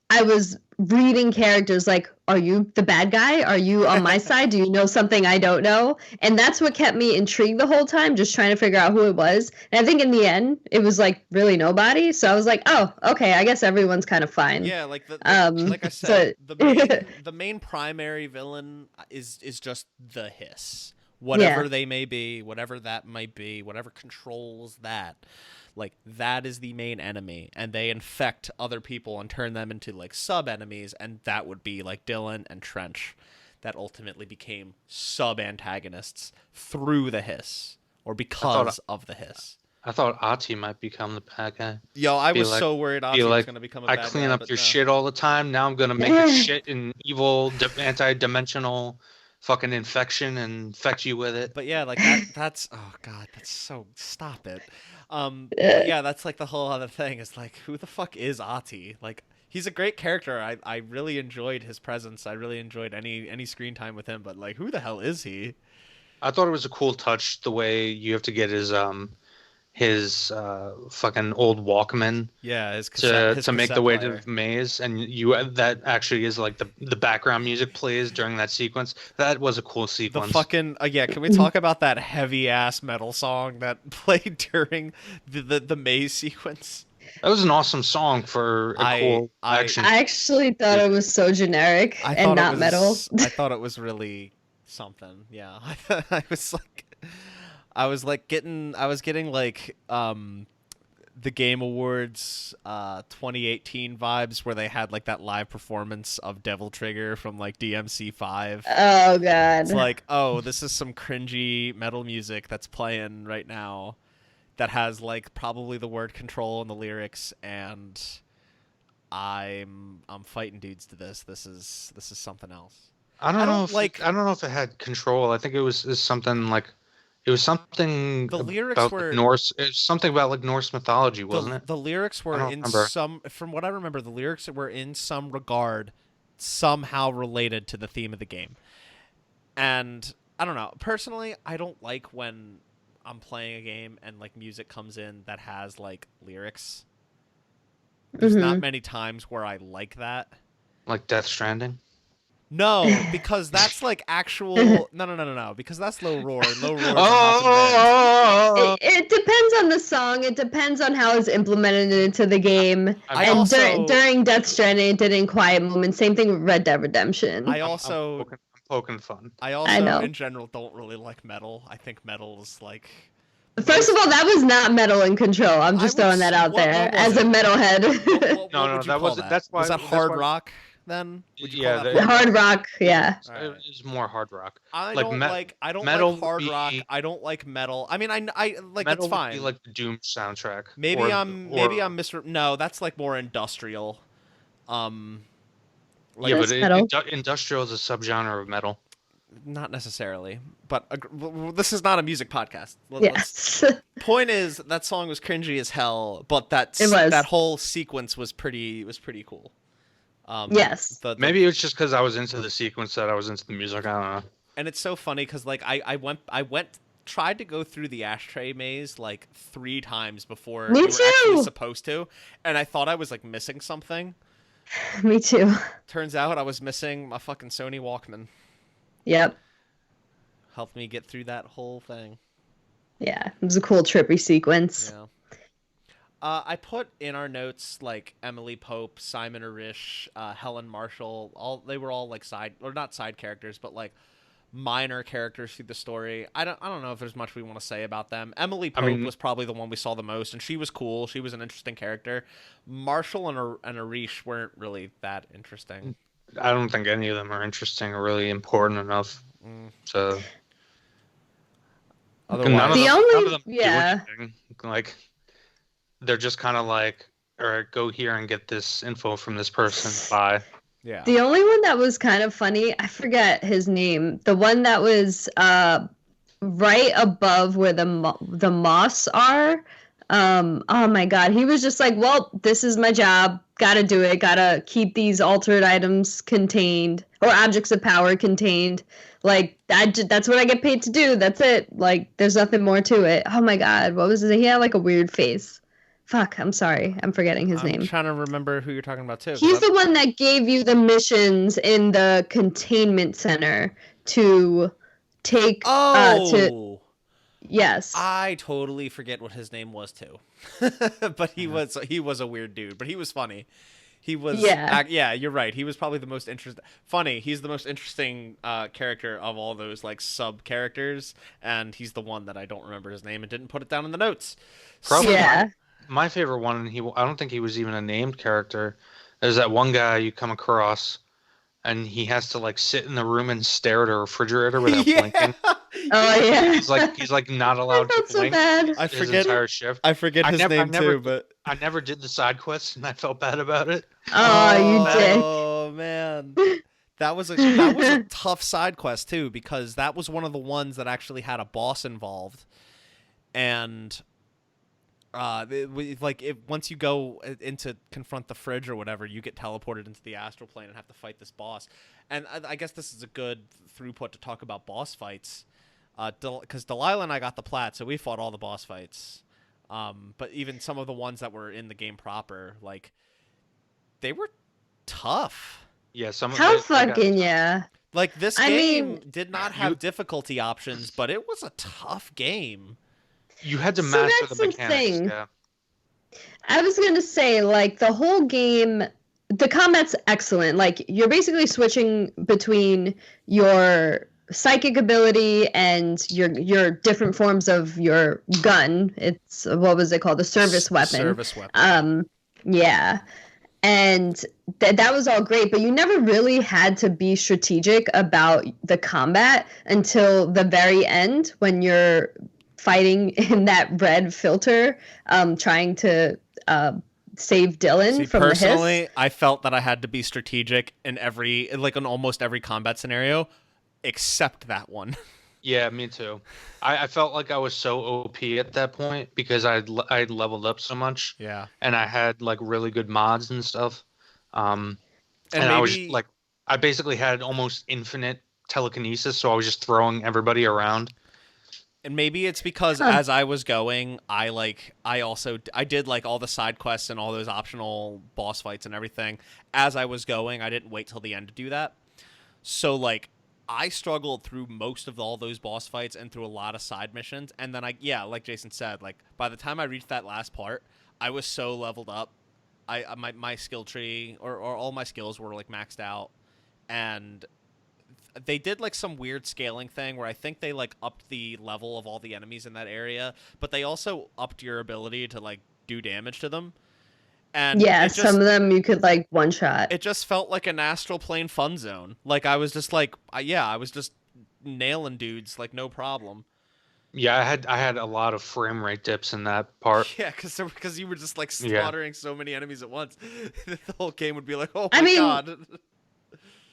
I was reading characters like, are you the bad guy? Are you on my side? Do you know something I don't know? And that's what kept me intrigued the whole time, just trying to figure out who it was. And I think in the end, it was like really nobody. So I was like, oh, okay, I guess everyone's kind of fine. Yeah, like like I said, the main primary villain is just the Hiss. Whatever they may be, whatever that might be, whatever controls that. Like, that is the main enemy, and they infect other people and turn them into, like, sub-enemies, and that would be, like, Dylan and Trench that ultimately became sub-antagonists through the Hiss, or because of the Hiss. I thought Ati might become the bad guy. Yo, I was so worried Ati was going to become a bad guy. I clean up your shit all the time, now I'm going to make your shit an evil, anti-dimensional fucking infection and infect you with it. But yeah, like that's oh god, that's so, stop it. Yeah, that's like the whole other thing is like, who the fuck is Ati? Like, he's a great character. I really enjoyed his presence. I really enjoyed any screen time with him, but like, who the hell is he? I thought it was a cool touch the way you have to get his fucking old Walkman, his to make the way to the maze, and that actually is like the background music plays during that sequence. That was a cool sequence. The fucking can we talk about that heavy ass metal song that played during the maze sequence? That was an awesome song for a cool action. I actually thought it was so generic and not metal. I thought it was really something. Yeah, I was getting like the Game Awards 2018 vibes where they had like that live performance of Devil Trigger from like DMC5. Oh god. It's like, oh, this is some cringy metal music that's playing right now that has like probably the word control in the lyrics, and I'm fighting dudes to this. This is something else. I don't know if it had control. I think it was something like it was something the lyrics about were Norse. It was something about like Norse mythology, wasn't it? The lyrics were from what I remember, the lyrics were in some regard somehow related to the theme of the game. And I don't know. Personally, I don't like when I'm playing a game and like music comes in that has like lyrics. There's not many times where I like that. Like Death Stranding? No, because that's like actual. No. Because that's low roar. Low roar. It depends on the song. It depends on how it's implemented into the game. During Death Stranding, it did in quiet moments. Same thing with Red Dead Redemption. I'm poking fun. I I also, know. in general, don't really like metal. I think metal is like. First of all, that was not Metal in Control. I'm just throwing that out there what was as a it? metalhead. No, Would you that call wasn't. that? That's why. Was that That's hard why. rock then? Would you Yeah, call that the- hard rock? Hard rock, yeah. It Alright. was more hard rock. I Like don't like metal would hard be- rock. I don't like metal. I mean, I like Metal that's would fine. be like the Doom soundtrack. maybe or, I'm No, that's like more industrial. Like, yeah, That's but metal. industrial is a subgenre of metal. not necessarily. But this is not a music podcast. Let's- Yes. Point is, that song was cringy as hell, but It was. that whole sequence was pretty cool. Yes. Maybe it's just because I was into the sequence that I was into the music. I don't know. And it's so funny because like I tried to go through the ashtray maze like 3 times before Me you were actually too. supposed to, and I thought I was like missing something. Me too. Turns out I was missing my fucking Sony Walkman. Yep. Helped me get through that whole thing. Yeah. It was a cool trippy sequence. Yeah. I put in our notes like Emily Pope, Simon Arish, Helen Marshall. They were all like not side characters, but like minor characters through the story. I don't know if there's much we want to say about them. Emily Pope was probably the one we saw the most, and she was cool. She was an interesting character. Marshall and Arish weren't really that interesting. I don't think any of them are interesting or really important enough. So Otherwise, none of them yeah. do anything. Like they're just kind of like, all right, go here and get this info from this person. Bye. yeah. The only one that was kind of funny, I forget his name. The one that was right above where the moss are. Oh my god, he was just like, well, this is my job. Gotta do it. Gotta keep these altered items contained or objects of power contained. Like that's what I get paid to do. That's it. Like there's nothing more to it. Oh my god, what was it? He had like a weird face. Fuck, I'm sorry. I'm forgetting his name. I'm trying to remember who you're talking about too. He's the one that gave you the missions in the containment center to take yes. I totally forget what his name was too. But he was a weird dude, but he was funny. He was yeah, you're right. He was probably the most interesting. Funny, he's the most interesting character of all those like sub characters, and he's the one that I don't remember his name and didn't put it down in the notes. Probably Yeah. my favorite one, and I don't think he was even a named character. There's that one guy you come across, and he has to like sit in the room and stare at a refrigerator without blinking. Oh yeah. He's like not allowed to That's so blink bad. I his forget entire shift. I forget his name too, but I never did the side quests, and I felt bad about it. Oh, you dick. Oh man. That was a tough side quest too, because that was one of the ones that actually had a boss involved. And once you go into confront the fridge or whatever, you get teleported into the astral plane and have to fight this boss. And I guess this is a good throughput to talk about boss fights, because Delaila and I got the plat, so we fought all the boss fights. But even some of the ones that were in the game proper, like they were tough. Yeah, some How of it, fucking yeah. Like this I game mean, did not have difficulty options, but it was a tough game. you had to So master that's the the mechanics. thing. Yeah. I was gonna say, like, the whole game, the combat's excellent. Like, you're basically switching between your psychic ability and your different forms of your gun. It's what was it called? The service weapon. Service weapon. Yeah. And that was all great, but you never really had to be strategic about the combat until the very end when you're fighting in that red filter, trying to save Dylan from the hiss. Personally, I felt that I had to be strategic in almost every combat scenario, except that one. Yeah, me too. I felt like I was so OP at that point because I'd leveled up so much. Yeah. And I had like really good mods and stuff. And maybe, I was like, I basically had almost infinite telekinesis, so I was just throwing everybody around. And maybe it's because as I was going, I did like all the side quests and all those optional boss fights and everything. As I was going, I didn't wait till the end to do that. So like I struggled through most of all those boss fights and through a lot of side missions. And then like Jason said, like by the time I reached that last part, I was so leveled up. My skill tree or all my skills were like maxed out. And they did like some weird scaling thing where I think they like upped the level of all the enemies in that area, but they also upped your ability to like do damage to them. And Yeah, it some just of them you could like one shot. it just felt like an astral plane fun zone. Like I was just like I was just nailing dudes like no problem. Yeah, I had a lot of frame rate dips in that part. Yeah, because you were just like Yeah. slaughtering so many enemies at once, the whole game would be like, oh I my mean, god.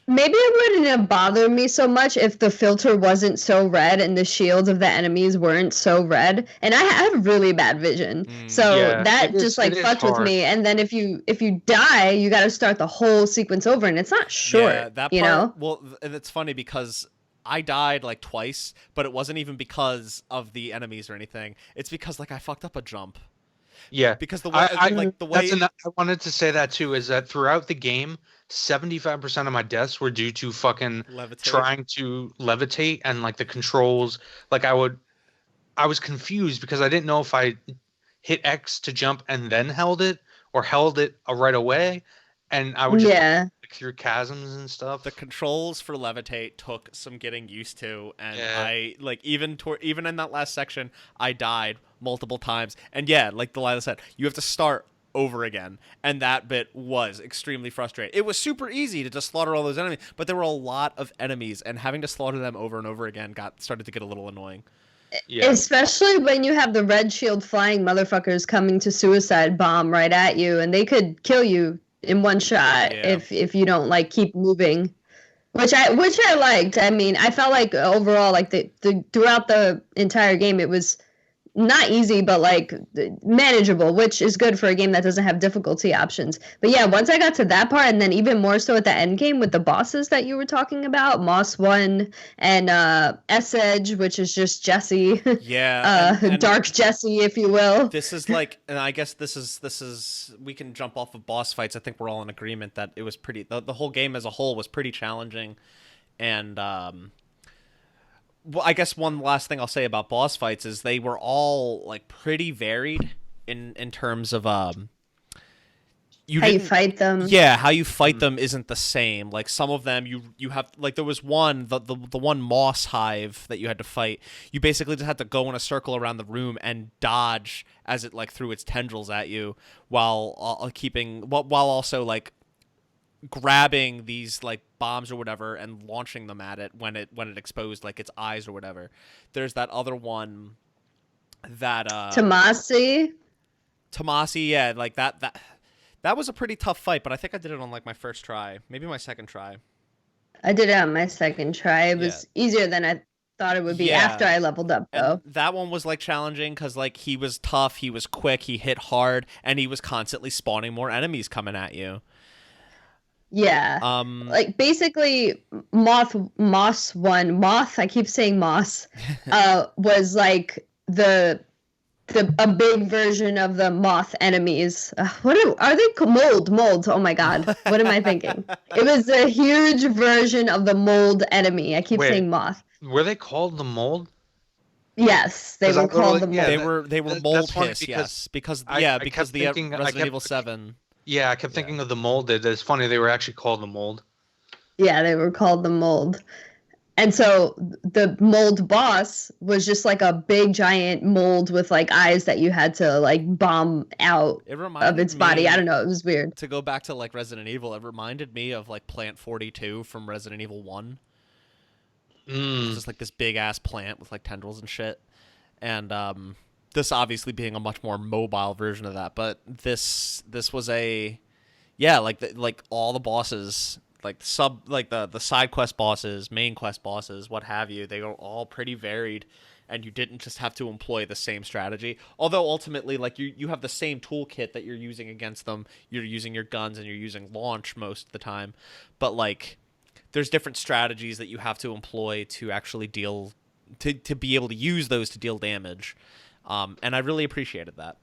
maybe it wouldn't have bothered me so much if the filter wasn't so red and the shields of the enemies weren't so red. And I have really bad vision, so Yeah, that it is- just like it is fucked with hard. me. And then if you die, you got to start the whole sequence over, and it's not short. Yeah, that part. You know? Well, and it's funny because I died like twice, but it wasn't even because of the enemies or anything. It's because like I fucked up a jump. Yeah, Because the way like the way I wanted to say that too. Is that throughout the game, 75% of my deaths were due to fucking levitate. trying to levitate and like the controls. Like I was confused because I didn't know if I hit X to jump and then held it or held it right away, and I would just Yeah. through chasms and stuff. The controls for levitate took some getting used to, and Yeah. I like even in that last section, I died multiple times. And yeah, like Delaila said, you have to start over again, and that bit was extremely frustrating. It was super easy to just slaughter all those enemies, but there were a lot of enemies, and having to slaughter them over and over again started to get a little annoying. Yeah. Especially when you have the red shield flying motherfuckers coming to suicide bomb right at you, and they could kill you in one shot Yeah. if you don't like keep moving. Which I liked. I mean, I felt like overall, like the throughout the entire game, it was not easy, but like manageable, which is good for a game that doesn't have difficulty options. But yeah, once I got to that part, and then even more so at the end game with the bosses that you were talking about, Moss 1 and S-Edge, which is just Jesse. Yeah, and Dark Jesse, if you will. this is like, and I guess this is we can jump off of boss fights. I think we're all in agreement that it was pretty. The whole game as a whole was pretty challenging, and well, I guess one last thing I'll say about boss fights is they were all like pretty varied in terms of How you fight them. Yeah, how you fight them isn't the same. Like some of them you have like there was one the one moss hive that you had to fight. You basically just had to go in a circle around the room and dodge as it like threw its tendrils at you while while also like grabbing these like bombs or whatever and launching them at it when it exposed like its eyes or whatever. There's that other one that Tomasi. yeah, like that was a pretty tough fight, but I think I did it on like my first try, maybe my second try. I did it on my second try. It was easier than I thought it would be after I leveled up, though. And that one was like challenging because like he was tough, he was quick, he hit hard, and he was constantly spawning more enemies coming at you. Yeah. Like basically Moss 1, I keep saying Moss, was like a big version of the moth enemies. Are they molds? Oh my god. What am I thinking? It was a huge version of the mold enemy. I keep saying moth. Were they called the mold? Yes, they were called the mold. Yeah, they were mold hiss, yes. Because because the Resident Evil 7. Yeah, I kept thinking of the molded. It's funny they were actually called the mold. Yeah, they were called the mold. And so the mold boss was just like a big giant mold with like eyes that you had to like bomb out of its body. I don't know. It was weird. To go back to like Resident Evil, it reminded me of like Plant 42 from Resident Evil 1. It's just like this big ass plant with like tendrils and shit. And this obviously being a much more mobile version of that, but this was like all the bosses, like the side quest bosses, main quest bosses, what have you, they were all pretty varied, and you didn't just have to employ the same strategy. Although ultimately, like you have the same toolkit that you're using against them. You're using your guns and you're using launch most of the time, but like there's different strategies that you have to employ to actually deal to be able to use those to deal damage. And I really appreciated that.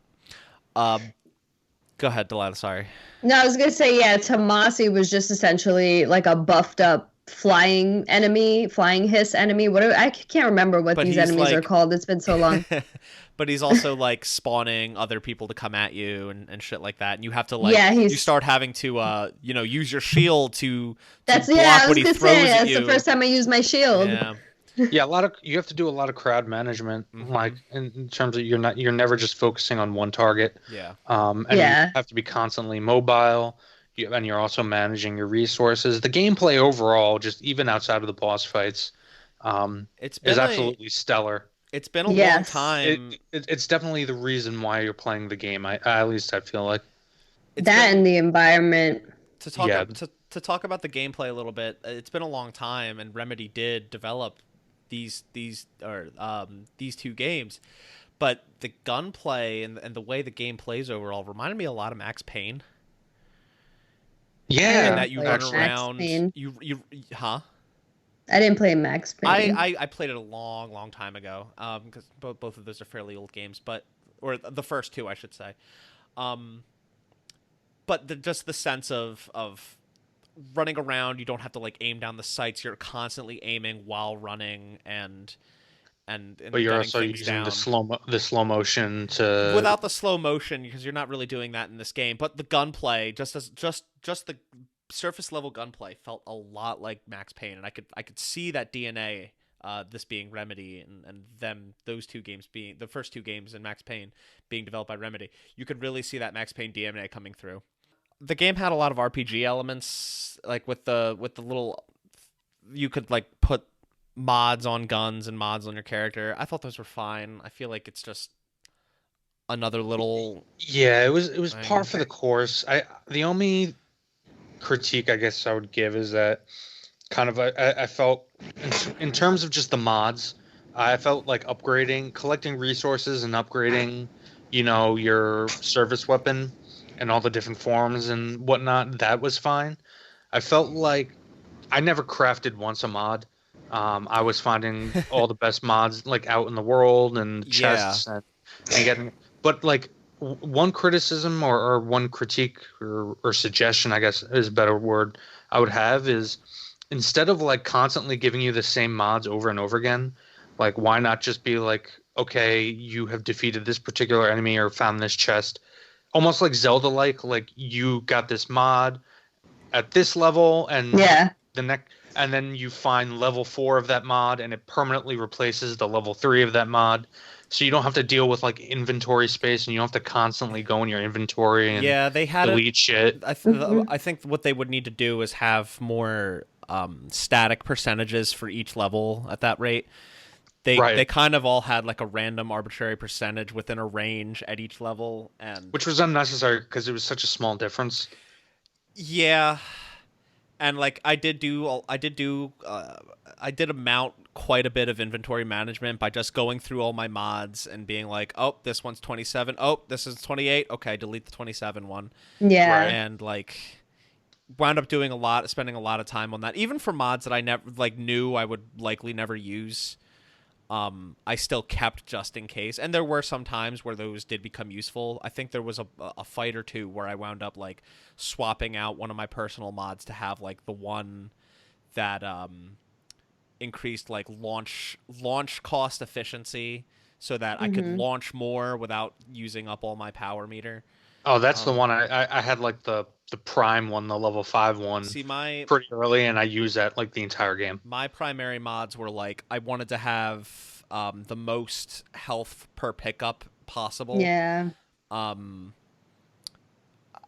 Go ahead, Delilah. Sorry. No, I was gonna say, yeah, Tomasi was just essentially like a buffed up flying hiss enemy. Whatever, I can't remember what But these he's enemies are like, called. It's been so long. but he's also like spawning other people to come at you and shit like that, and you have to like Yeah, you start having to use your shield to that's block I what was he gonna throws say at that's you. the first time I used my shield. Yeah. Yeah, you have to do a lot of crowd management, like in terms of you're never just focusing on one target. Yeah. And you have to be constantly mobile. And you're also managing your resources. The gameplay overall, just even outside of the boss fights, It's is been absolutely stellar. it's been a long Yes. time. It's definitely the reason why you're playing the game. At least I feel like. It's That been and the environment. to talk Yeah. to talk about the gameplay a little bit. It's been a long time, and Remedy did develop these two games, but the gunplay and the way the game plays overall reminded me a lot of Max Payne. Yeah, And that you Play run Max around, Payne. you huh? I didn't play Max Payne. I played it a long time ago. Because both of those are fairly old games, or the first two, I should say. But just the sense of running around, you don't have to like aim down the sights. You're constantly aiming while running and but you're getting also things using down. the slow motion to Without the slow motion, because you're not really doing that in this game. But the gunplay, just the surface level gunplay, felt a lot like Max Payne, and I could see that DNA. This being Remedy and those two games being the first two games in Max Payne being developed by Remedy, you could really see that Max Payne DNA coming through. The game had a lot of RPG elements, like with the little, you could like put mods on guns and mods on your character. I thought those were fine. I feel like it's just another little Yeah, it was thing. par for the course. The only critique I guess I would give is that kind of I felt in terms of just the mods, I felt like collecting resources and upgrading, your service weapon and all the different forms and whatnot, that was fine. I felt like I never crafted once a mod. I was finding all the best mods like out in the world and chests and getting, but like one criticism or one critique or suggestion, I guess is a better word I would have is instead of like constantly giving you the same mods over and over again, like why not just be like, okay, you have defeated this particular enemy or found this chest, almost like Zelda like you got this mod at this level and the next, and then you find level 4 of that mod and it permanently replaces the level 3 of that mod. So you don't have to deal with like inventory space and you don't have to constantly go in your inventory and they had delete shit. I think what they would need to do is have more static percentages for each level at that rate. They kind of all had like a random arbitrary percentage within a range at each level, and which was unnecessary because it was such a small difference. Yeah, and like I did amount quite a bit of inventory management by just going through all my mods and being like, oh, this one's 27. Oh, this is 28. Okay, delete the 27 one. Yeah. And like wound up spending a lot of time on that. Even for mods that I never knew I would likely never use. I still kept just in case, and there were some times where those did become useful. I think there was a fight or two where I wound up like swapping out one of my personal mods to have like the one that increased like launch cost efficiency, so that I could launch more without using up all my power meter. Oh, that's the one I had like the prime one, the level 5 one. See, pretty early, and I used that like the entire game. My primary mods were like I wanted to have the most health per pickup possible. Yeah. I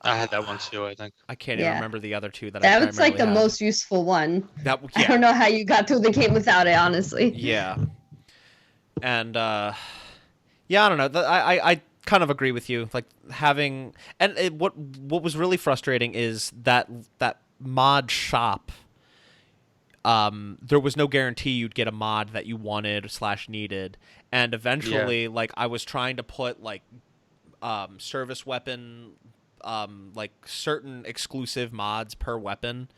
had that one too, I think. I can't even remember the other two that was like the most useful one. I don't know how you got through the game without it, honestly. Yeah. And I don't know. I kind of agree with you. Like having what was really frustrating is that mod shop. There was no guarantee you'd get a mod that you wanted / needed, and eventually, like I was trying to put like service weapon, like certain exclusive mods per weapon,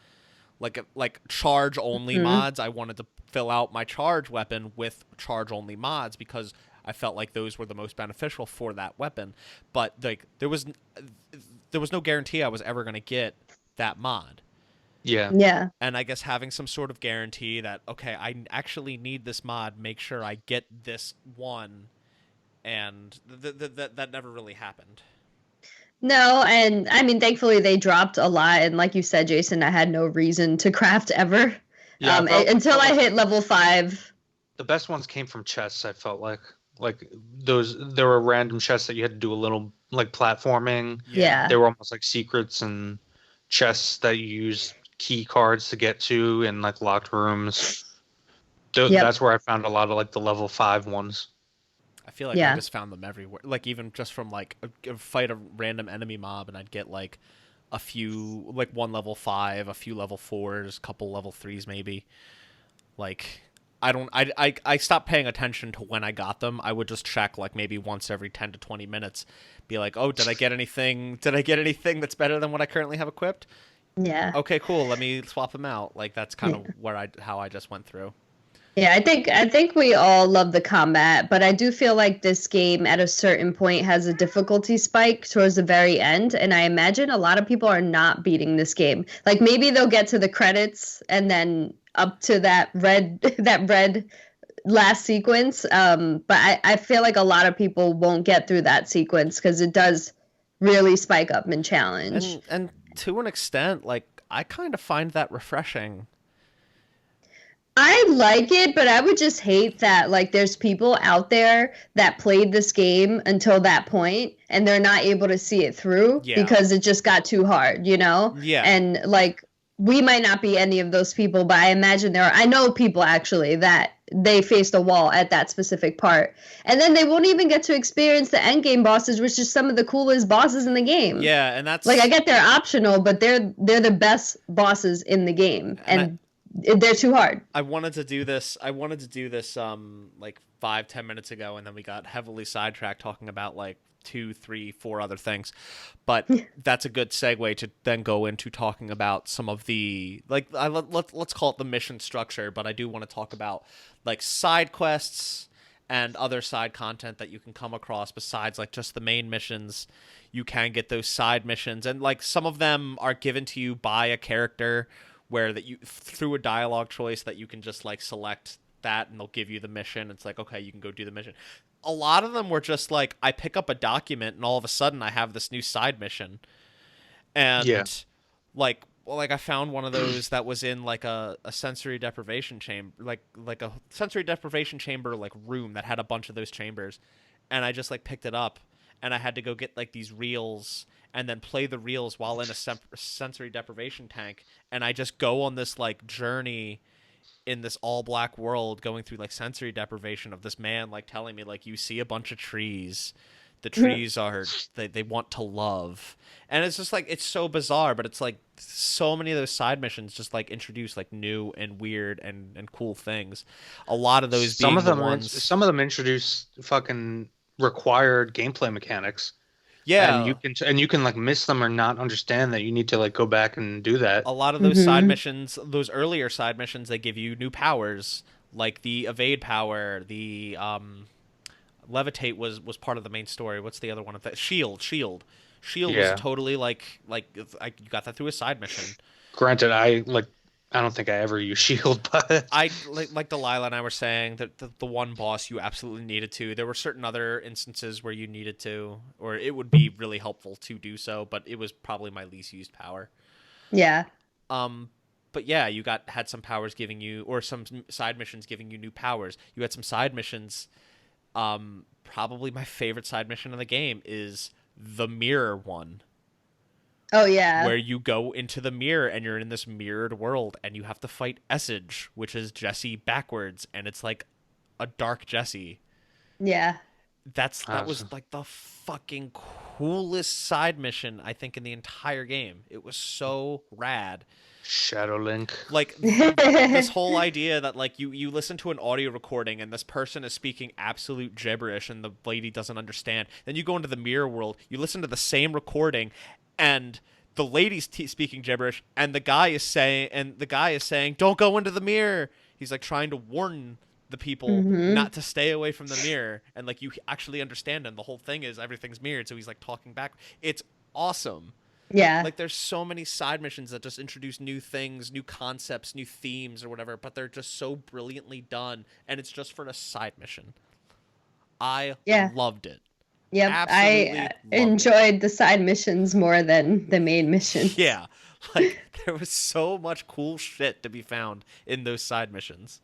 like charge only mods. I wanted to fill out my charge weapon with charge only mods because I felt like those were the most beneficial for that weapon. But like there was no guarantee I was ever going to get that mod. Yeah. Yeah. And I guess having some sort of guarantee that, okay, I actually need this mod, make sure I get this one, and that never really happened. No, and I mean, thankfully they dropped a lot, and like you said, Jason, I had no reason to craft ever, Yeah, until I hit level 5. the best ones came from chests. I felt like there were random chests that you had to do a little like platforming. Yeah. They were almost like secrets and chests that you use key cards to get to in like locked rooms. Yep. That's where I found a lot of like the level 5 ones. I feel like Yeah. I just found them everywhere. Like even just from like a fight a random enemy mob, and I'd get like a few, like one level 5, a few level 4s, couple level 3s maybe. Like I stopped paying attention to when I got them. I would just check like maybe once every 10 to 20 minutes, be like, oh, did I get anything? Did I get anything that's better than what I currently have equipped? Yeah. Okay, cool. Let me swap them out. Like that's kind of how I just went through. Yeah, I think we all love the combat, but I do feel like this game at a certain point has a difficulty spike towards the very end, and I imagine a lot of people are not beating this game. Like maybe they'll get to the credits and then up to that red last sequence. But I feel like a lot of people won't get through that sequence because it does really spike up in challenge. And to an extent, like I kind of find that refreshing. I like it, but I would just hate that like there's people out there that played this game until that point and they're not able to see it through because it just got too hard, you know? Yeah. And like we might not be any of those people, but I imagine I know people actually that they faced a wall at that specific part. And then they won't even get to experience the end game bosses, which is some of the coolest bosses in the game. Yeah, and that's like I get they're optional, but they're the best bosses in the game. And they're too hard. I wanted to do this like 5-10 minutes ago, and then we got heavily sidetracked talking about like 2, 3, 4 other things. But that's a good segue to then go into talking about some of the like let's call it the mission structure, but I do want to talk about like side quests and other side content that you can come across besides like just the main missions. You can get those side missions, and like some of them are given to you by a character where that you through a dialogue choice that you can just like select that and they'll give you the mission. It's like, okay, you can go do the mission. A lot of them were just like I pick up a document and all of a sudden I have this new side mission. And like I found one of those that was in like a sensory deprivation chamber, like a sensory deprivation chamber like room that had a bunch of those chambers, and I just like picked it up and I had to go get like these reels and then play the reels while in a sensory deprivation tank. And I just go on this like journey in this all black world going through like sensory deprivation of this man like telling me like you see a bunch of trees. The trees are they want to love. And it's just like it's so bizarre, but it's like so many of those side missions just like introduce like new and weird and cool things. A lot of those some of them introduce fucking required gameplay mechanics. Yeah, and you can like miss them or not understand that you need to like go back and do that. A lot of those side missions, those earlier side missions, they give you new powers, like the evade power, the levitate was part of the main story. What's the other one of that? Shield was totally like you got that through a side mission. Granted, I don't think I ever used shield, but I like Delaila and I were saying that the one boss you absolutely needed to. There were certain other instances where you needed to, or it would be really helpful to do so, but it was probably my least used power. Yeah. But yeah, you had some powers giving you, or some side missions giving you new powers. You had some side missions. Probably my favorite side mission in the game is the mirror one. Oh, yeah. Where you go into the mirror and you're in this mirrored world and you have to fight Essage, which is Jesse backwards, and it's like a dark Jesse. Yeah. That was like the fucking coolest side mission, I think, in the entire game. It was so rad. Shadow Link. Like this whole idea that like you listen to an audio recording and this person is speaking absolute gibberish and the lady doesn't understand. Then you go into the mirror world, you listen to the same recording and the lady's speaking gibberish and the guy is saying don't go into the mirror. He's like trying to warn the people not to stay away from the mirror, and like you actually understand him. The whole thing is everything's mirrored, so he's like talking back. It's awesome. Yeah. Like there's so many side missions that just introduce new things, new concepts, new themes or whatever, but they're just so brilliantly done, and it's just for a side mission. I Yeah. loved it. Yep. I Absolutely loved it. enjoyed the side missions more than the main missions. Yeah. Like there was so much cool shit to be found in those side missions.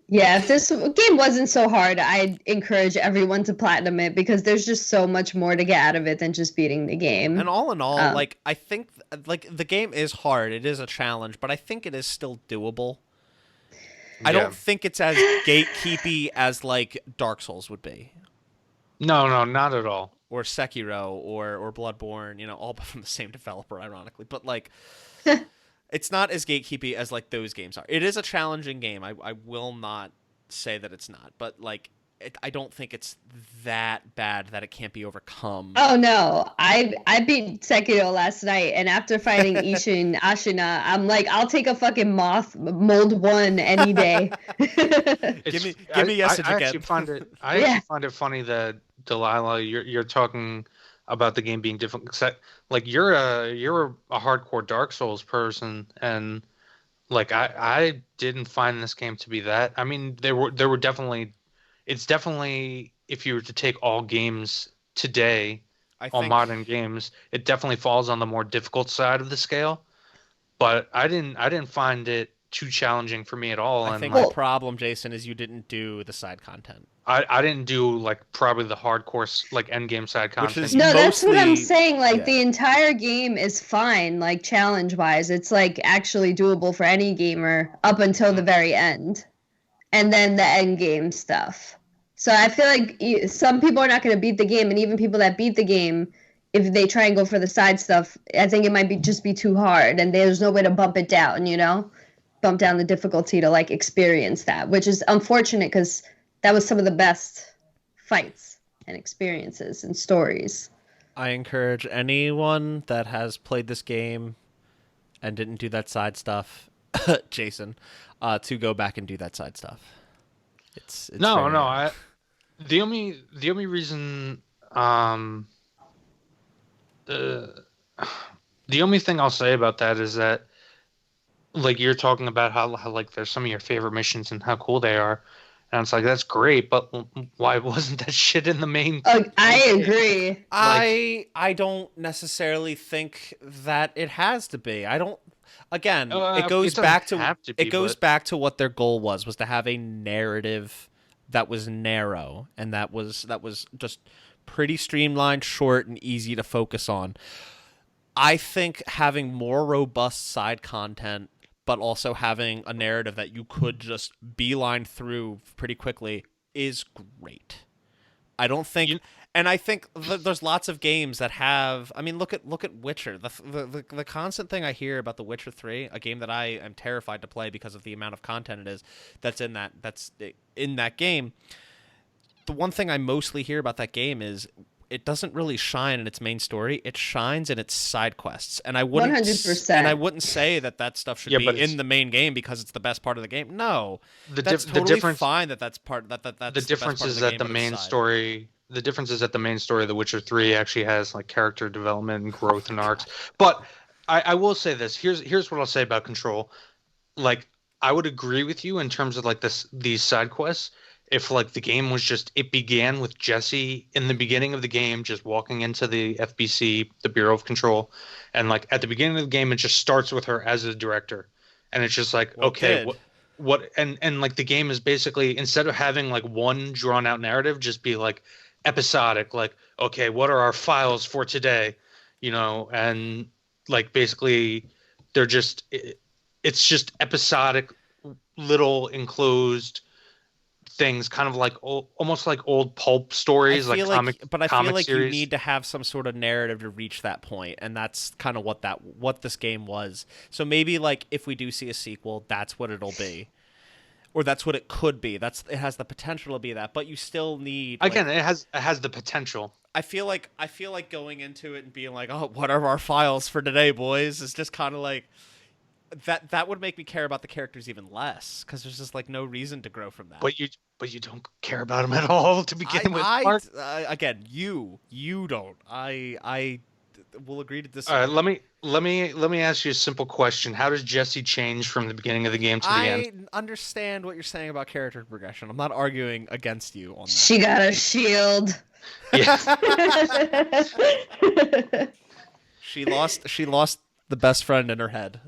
Yeah, if this game wasn't so hard, I'd encourage everyone to platinum it because there's just so much more to get out of it than just beating the And game. all in all, Um, like I think like the game is hard. It is a challenge, but I think it is still doable. I Yeah. don't think it's as gatekeepy as like Dark Souls would be, No, not at all. or Sekiro, or Bloodborne. You know, all from the same developer, ironically. But like, it's not as gatekeepy as like those games are. It is a challenging game. I will not say that it's not, but like, I don't think it's that bad that it can't be overcome. oh no, I beat Sekiro last night, and after fighting Ishin Ashina, I'm like, I'll take a fucking moth mold 1 any day. It's, Give me yes I again. actually find it. I Yeah. actually find it funny that Delilah, you're talking about the game being different. 'Cause like you're a hardcore Dark Souls person, and like I didn't find this game to be that. I mean, there were definitely. It's definitely, if you were to take all games today, I all think modern games, it definitely falls on the more difficult side of the scale. But I didn't find it too challenging for me at all. I And think like the problem, Jason, is you didn't do the side content, I didn't do like probably the hardcore like end game side Which content. is No, that's what I'm mostly- saying. Like yeah. the entire game is fine, like challenge wise. It's like actually doable for any gamer up until the very end. And then the end game stuff. So I feel like some people are not going to beat the game, and even people that beat the game, if they try and go for the side stuff, I think it might be just be too hard, and there's no way to bump it down, you know, bump down the difficulty to like experience that, which is unfortunate because that was some of the best fights and experiences and stories. I encourage anyone that has played this game and didn't do that side stuff, Jason, to go back and do that side stuff. It's No, very- no. The only reason the only thing I'll say about that is that like you're talking about how like there's some of your favorite missions and how cool they are, and it's like that's great, but why wasn't that shit in the main? Oh, I agree. I don't necessarily think that it has to be. I don't. Again, it goes doesn't back to have to be, it goes but- back to what their goal was to have a narrative that was narrow and that was just pretty streamlined, short, and easy to focus on. I think having more robust side content, but also having a narrative that you could just beeline through pretty quickly is great. I don't think, and I think there's lots of games that have. I mean, look at Witcher. The constant thing I hear about The Witcher 3, a game that I am terrified to play because of the amount of content it is that's in that game. The one thing I mostly hear about that game is it doesn't really shine in its main story. It shines in its side quests, and I wouldn't 100%. And I wouldn't say that stuff should but be in the main game because it's the best part of the game. No, The that's the totally difference fine. That's part that's the best difference part of is the that game, the but it's main side. story. The difference is that the main story of The Witcher 3 actually has like character development and growth and arcs. But I will say this. Here's what I'll say about Control. Like I would agree with you in terms of like these side quests. If like the game was just it began with Jesse in the beginning of the game just walking into the FBC, the Bureau of Control, and like at the beginning of the game it just starts with her as a director, and it's just like Well, it okay, did. what and like the game is basically instead of having like one drawn out narrative, just be like episodic, like okay, what are our files for today, you know, and like basically they're just it's just episodic little enclosed things, kind of like almost like old pulp stories, like comic. But I feel comic like series. you need to have some sort of narrative to reach that point, and that's kind of what this game was. So maybe like if we do see a sequel, that's what it'll be, or that's what it could be. It has the potential to be that, but you still need Again, it has the potential. I feel like going into it and being like, oh, what are our files for today, boys? Is just kind of like that would make me care about the characters even less because there's just like no reason to grow from that. But you don't care about them at all to begin with. Mark. Again, you don't. I we'll agree to All disagree. right, let me ask you a simple question. How does Jesse change from the beginning of the game to the end? I understand what you're saying about character progression. I'm not arguing against you on She got a shield. Yeah. She lost the best friend in her head.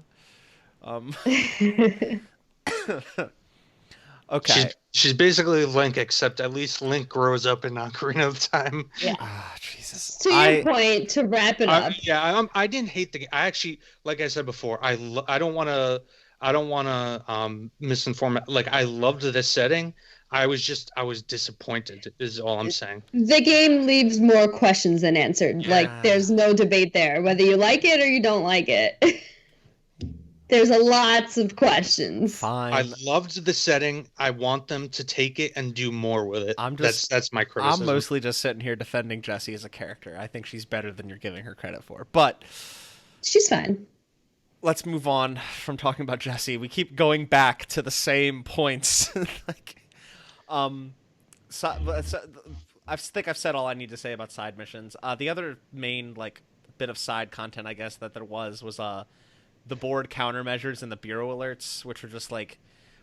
Okay. She's basically Link, except at least Link grows up in Ocarina of Time. Yeah. Jesus. To your point, to wrap it up. I didn't hate the game. I actually, like I said before, I don't want to misinform. Like, I loved this setting. I was disappointed. Is all I'm saying. The game leaves more questions than answered. Yeah. Like, there's no debate there, whether you like it or you don't like it. There's lots of questions. Fine. I loved the setting. I want them to take it and do more with it. That's my criticism. I'm mostly just sitting here defending Jessie as a character. I think she's better than you're giving her credit for. But she's fine. Let's move on from talking about Jessie. We keep going back to the same points. I think I've said all I need to say about side missions. The other main bit of side content, I guess, that there was the board countermeasures and the bureau alerts, which were just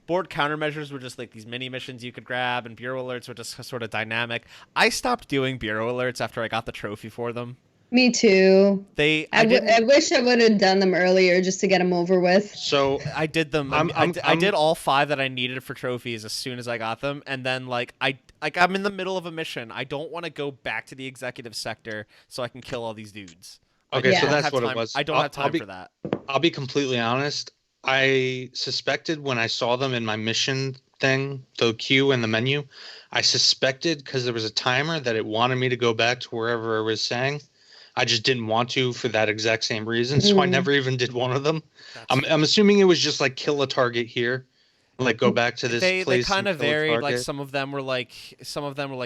board countermeasures were just these mini missions you could grab, and bureau alerts were just sort of dynamic. I stopped doing bureau alerts after I got the trophy for them. Me too. I wish I would have done them earlier just to get them over with. So I did them. I did all 5 that I needed for trophies as soon as I got them, and then I'm in the middle of a mission. I don't want to go back to the executive sector so I can kill all these dudes. Okay, so that's what it was. I don't have time for that. I'll be completely honest. I suspected when I saw them in my mission thing, the queue and the menu, I suspected because there was a timer that it wanted me to go back to wherever it was saying. I just didn't want to for that exact same reason, so I never even did one of them. I'm assuming it was just kill a target here, go back to this place. They kind of varied. Some of them were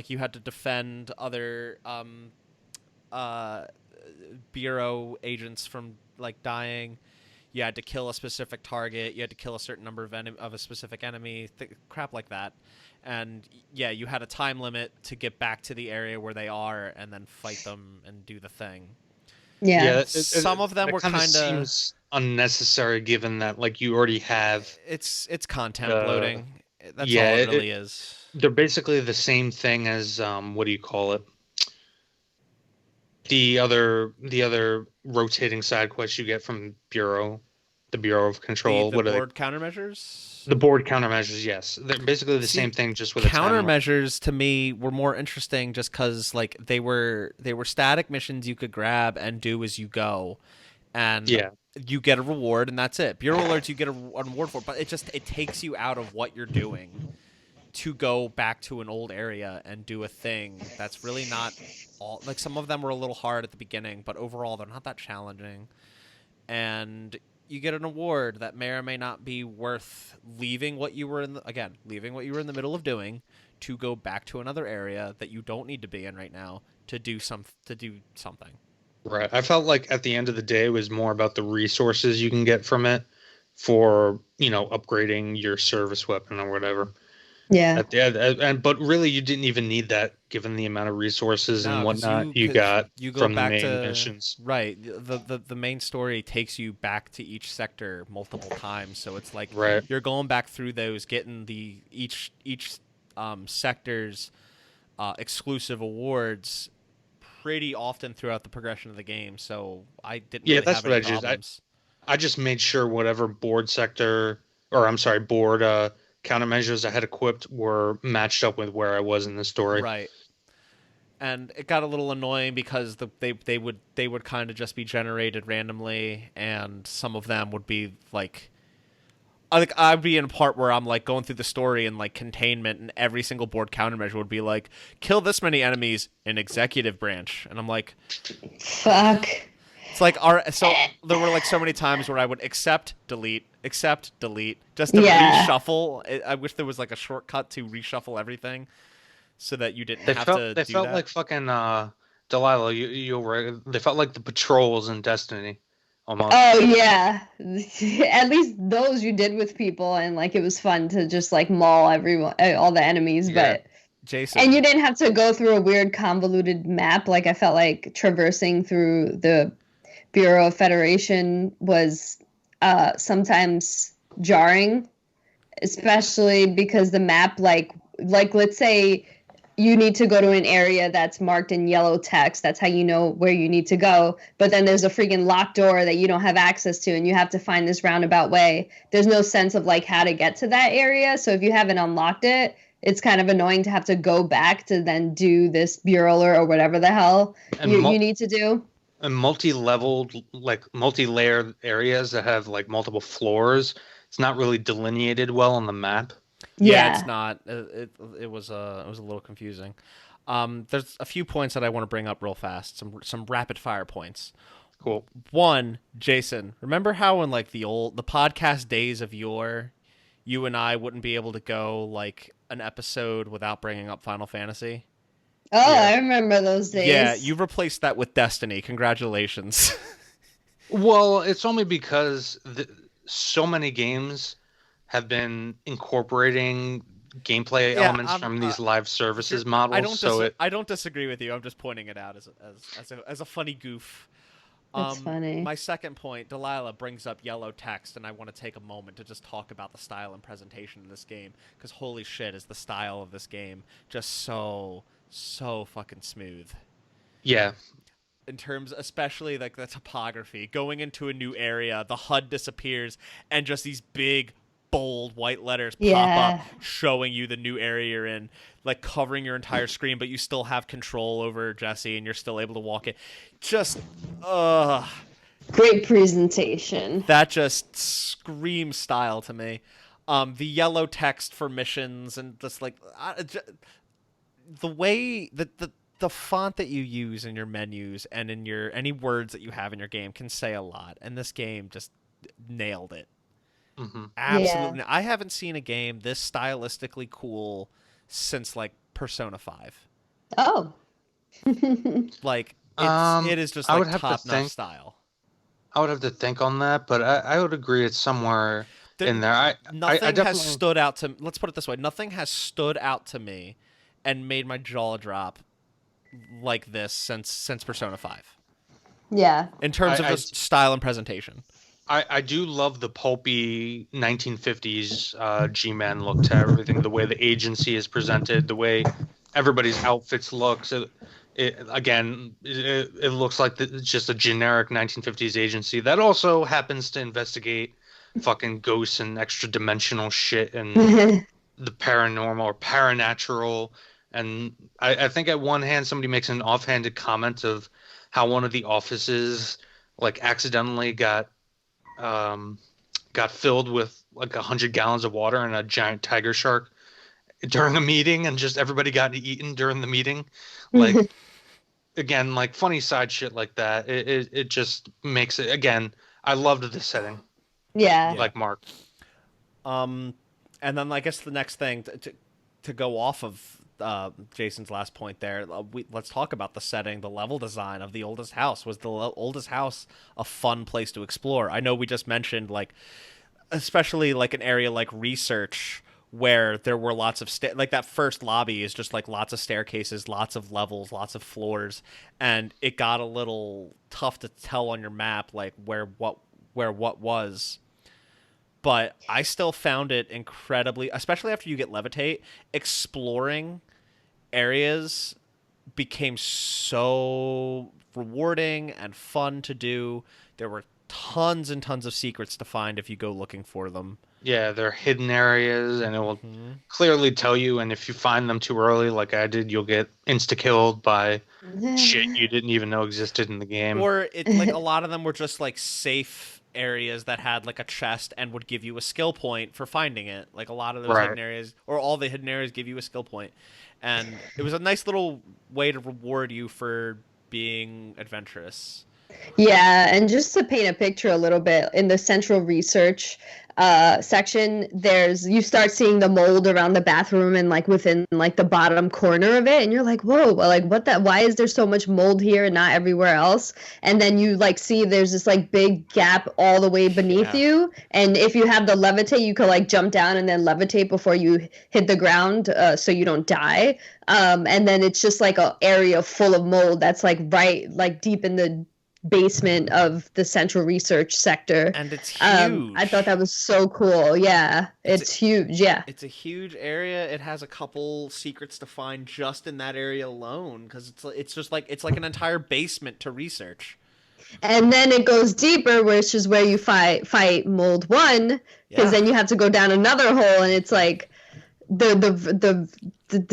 you had to defend other bureau agents from dying. You had to kill a specific target. You had to kill a certain number of a specific enemy. Crap like that. And yeah, you had a time limit to get back to the area where they are and then fight them and do the thing. Yeah. Some of them were kind of seems unnecessary given that you already have. It's content bloating. That's all it really is. They're basically the same thing as what do you call it? The other rotating side quests you get from the Bureau of Control. The board countermeasures? The board countermeasures, yes. They're basically the same thing, just with a countermeasures to me were more interesting just because they were static missions you could grab and do as you go. And you get a reward and that's it. Bureau alerts you get a reward for, but it takes you out of what you're doing to go back to an old area and do a thing that's really not all some of them were a little hard at the beginning, but overall they're not that challenging. And you get an award that may or may not be worth leaving what you were in the middle of doing to go back to another area that you don't need to be in right now to do something. Right. I felt like at the end of the day it was more about the resources you can get from it for, upgrading your service weapon or whatever. Yeah. But really, you didn't even need that given the amount of resources and whatnot you got from the main missions. Right. The main story takes you back to each sector multiple times, so it's you're going back through those, getting each sector's exclusive awards pretty often throughout the progression of the game. So I didn't. Really That's have what any I problems. I just made sure whatever board countermeasures I had equipped were matched up with where I was in the story. Right. And it got a little annoying because they would kind of just be generated randomly, and some of them would be I'd be in a part where I'm going through the story and containment, and every single board countermeasure would be kill this many enemies in executive branch, and I'm fuck. It's so there were so many times where I would accept, delete, just to reshuffle. I wish there was a shortcut to reshuffle everything so that you didn't have to do that. They felt like fucking Delaila. They felt like the patrols in Destiny. Almost. Oh yeah, at least those you did with people, and it was fun to just maul everyone, all the enemies. Yeah. But Jason, and you didn't have to go through a weird convoluted map. I felt like traversing through the Bureau of Federation was sometimes jarring, especially because the map, like let's say you need to go to an area that's marked in yellow text. That's how you know where you need to go. But then there's a freaking locked door that you don't have access to, and you have to find this roundabout way. There's no sense of like how to get to that area. So if you haven't unlocked it, it's kind of annoying to have to go back to then do this bureau or whatever the hell you need to do. And multi-leveled, like multi-layered areas that have like multiple floors. It's not really delineated well on the map. Yeah, it's not. It was a little confusing. There's a few points that I want to bring up real fast. Some rapid fire points. Cool. One, Jason, remember how in like the podcast days of yore, you and I wouldn't be able to go like an episode without bringing up Final Fantasy? Oh, yeah. I remember those days. Yeah, you've replaced that with Destiny. Congratulations. Well, it's only because so many games have been incorporating gameplay elements from these live services models. I don't disagree with you. I'm just pointing it out as a funny goof. That's funny. My second point, Delaila brings up yellow text, and I want to take a moment to just talk about the style and presentation of this game, because holy shit, is the style of this game just so fucking smooth. Yeah. In terms, especially like the topography, going into a new area, the HUD disappears, and just these big, bold white letters pop up showing you the new area you're in, like covering your entire screen, but you still have control over Jesse and you're still able to walk in. Just great presentation. That just screams style to me. The yellow text for missions and just like the way that the font that you use in your menus and in your any words that you have in your game can say a lot, and this game just nailed it. Mm-hmm. Absolutely. Yeah. I haven't seen a game this stylistically cool since like Persona 5. Oh. Like it is just like top-notch style. I would have to think on that, but I would agree it's somewhere in there. Nothing has stood out to. Let's put it this way: nothing has stood out to me and made my jaw drop like this since Persona 5. Yeah. In terms of just style and presentation. I do love the pulpy 1950s G-Man look to everything, the way the agency is presented, the way everybody's outfits look. So it looks like it's just a generic 1950s agency that also happens to investigate fucking ghosts and extra dimensional shit and the paranormal or paranatural. And I think at one hand somebody makes an offhanded comment of how one of the offices like accidentally got filled with like 100 gallons of water and a giant tiger shark during a meeting, and just everybody got eaten during the meeting. Like again, like funny side shit like that. It just makes it, again, I loved the setting. Yeah. Like Mark. And then I guess the next thing to go off of Jason's last point there, let's talk about the setting, the level design of the oldest house. Was the oldest house a fun place to explore? I know we just mentioned, like, especially like an area like research where there were lots of like that first lobby is just like lots of staircases, lots of levels, lots of floors, and it got a little tough to tell on your map like where what was. But I still found it incredibly, especially after you get levitate, exploring areas became so rewarding and fun to do. There were tons and tons of secrets to find if you go looking for them. Yeah, they're hidden areas, and it will clearly tell you, and if you find them too early, like I did, you'll get insta-killed by shit you didn't even know existed in the game. Or like a lot of them were just like safe areas that had like a chest and would give you a skill point for finding it. Like a lot of those hidden areas, or all the hidden areas, give you a skill point. And it was a nice little way to reward you for being adventurous. Yeah, and just to paint a picture a little bit, in the central research section, you start seeing the mold around the bathroom and like within like the bottom corner of it, and you're like, whoa, like why is there so much mold here and not everywhere else? And then you like see there's this like big gap all the way beneath you, and if you have the levitate, you could like jump down and then levitate before you hit the ground, so you don't die. And then it's just like an area full of mold that's like right like deep in the basement of the central research sector. And it's huge. I thought that was so cool. Yeah, it's huge. Yeah. It's a huge area. It has a couple secrets to find just in that area alone, because it's just like it's like an entire basement to research. And then it goes deeper, which is where you fight Mold 1, because then you have to go down another hole, and it's like the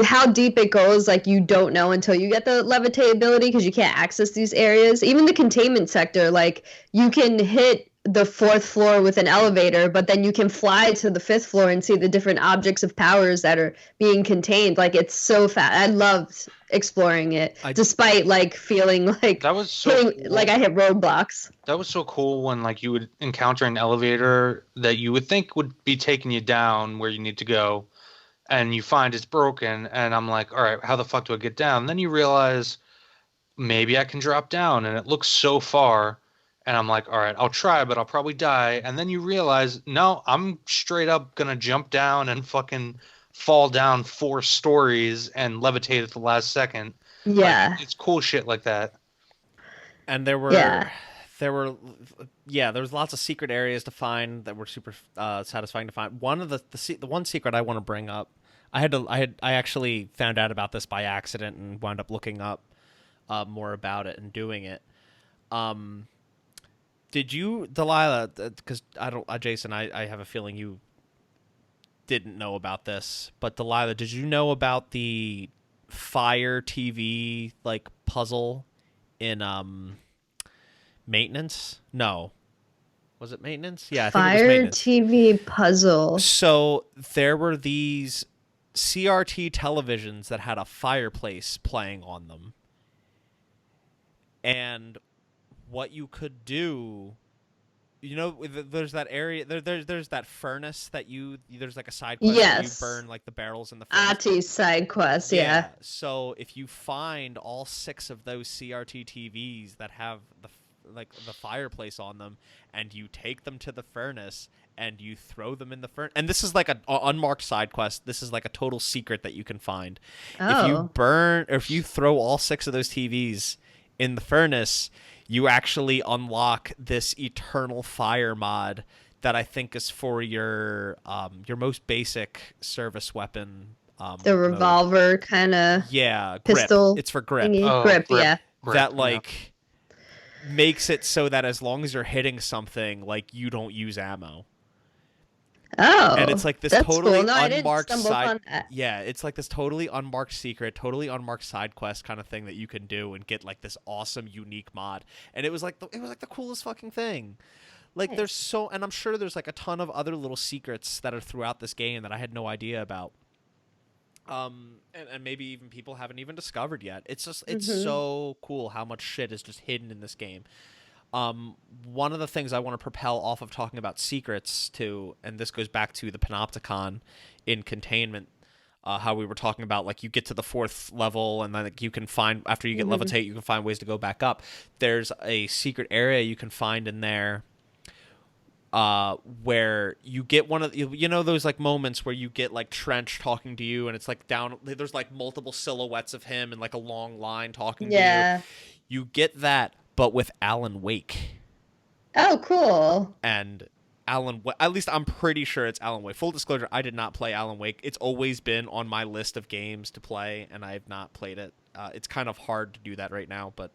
how deep it goes, like you don't know until you get the levitate ability, because you can't access these areas. Even the containment sector, like you can hit the 4th floor with an elevator, but then you can fly to the 5th floor and see the different objects of powers that are being contained. Like it's so fast. I loved exploring it, despite like feeling like that was so cool. Like I hit roadblocks. That was so cool when like you would encounter an elevator that you would think would be taking you down where you need to go, and you find it's broken, and I'm like, all right, how the fuck do I get down? And then you realize maybe I can drop down, and it looks so far. And I'm like, all right, I'll try, but I'll probably die. And then you realize, no, I'm straight up going to jump down and fucking fall down 4 stories and levitate at the last second. Yeah. Like, it's cool shit like that. And there was lots of secret areas to find that were super satisfying to find. One of the one secret I want to bring up, I actually found out about this by accident and wound up looking up more about it and doing it. Did you, Delaila, because Jason, I have a feeling you didn't know about this, but Delaila, did you know about the Fire TV, like, puzzle in, Maintenance? No. Was it Maintenance? Yeah, I think it was Maintenance. Fire TV puzzle. So, there were these CRT televisions that had a fireplace playing on them. And what you could do, you know, there's that area, there's that furnace that there's like a side quest where you burn like the barrels in the furnace. Ati's side quest, yeah. So if you find all 6 of those CRT TVs that have the fireplace on them, and you take them to the furnace and you throw them in the furnace, and this is like an unmarked side quest. This is like a total secret that you can find. Oh. If you throw all 6 of those TVs in the furnace, you actually unlock this eternal fire mod that I think is for your most basic service weapon. The revolver kind of pistol. Grip. It's for grip. Grip, yeah. That like makes it so that as long as you're hitting something, like you don't use ammo. Oh, and it's like this that's totally cool. No, unmarked side. Yeah, it's like this totally unmarked secret, totally unmarked side quest kind of thing that you can do and get like this awesome, unique mod. And it was like the coolest fucking thing. Like nice. There's so, and I'm sure there's like a ton of other little secrets that are throughout this game that I had no idea about. And maybe even people haven't even discovered yet. It's just so cool how much shit is just hidden in this game. One of the things I want to propel off of talking about secrets to, and this goes back to the Panopticon in Containment, how we were talking about, like, you get to the 4th level and then like, you can find, after you get levitate, you can find ways to go back up. There's a secret area you can find in there where you get one of, you know, those like moments where you get like Trench talking to you and it's like down, there's like multiple silhouettes of him and like a long line talking to you. You get that, but with Alan Wake. Oh, cool. And at least I'm pretty sure it's Alan Wake. Full disclosure, I did not play Alan Wake. It's always been on my list of games to play, and I have not played it. It's kind of hard to do that right now, but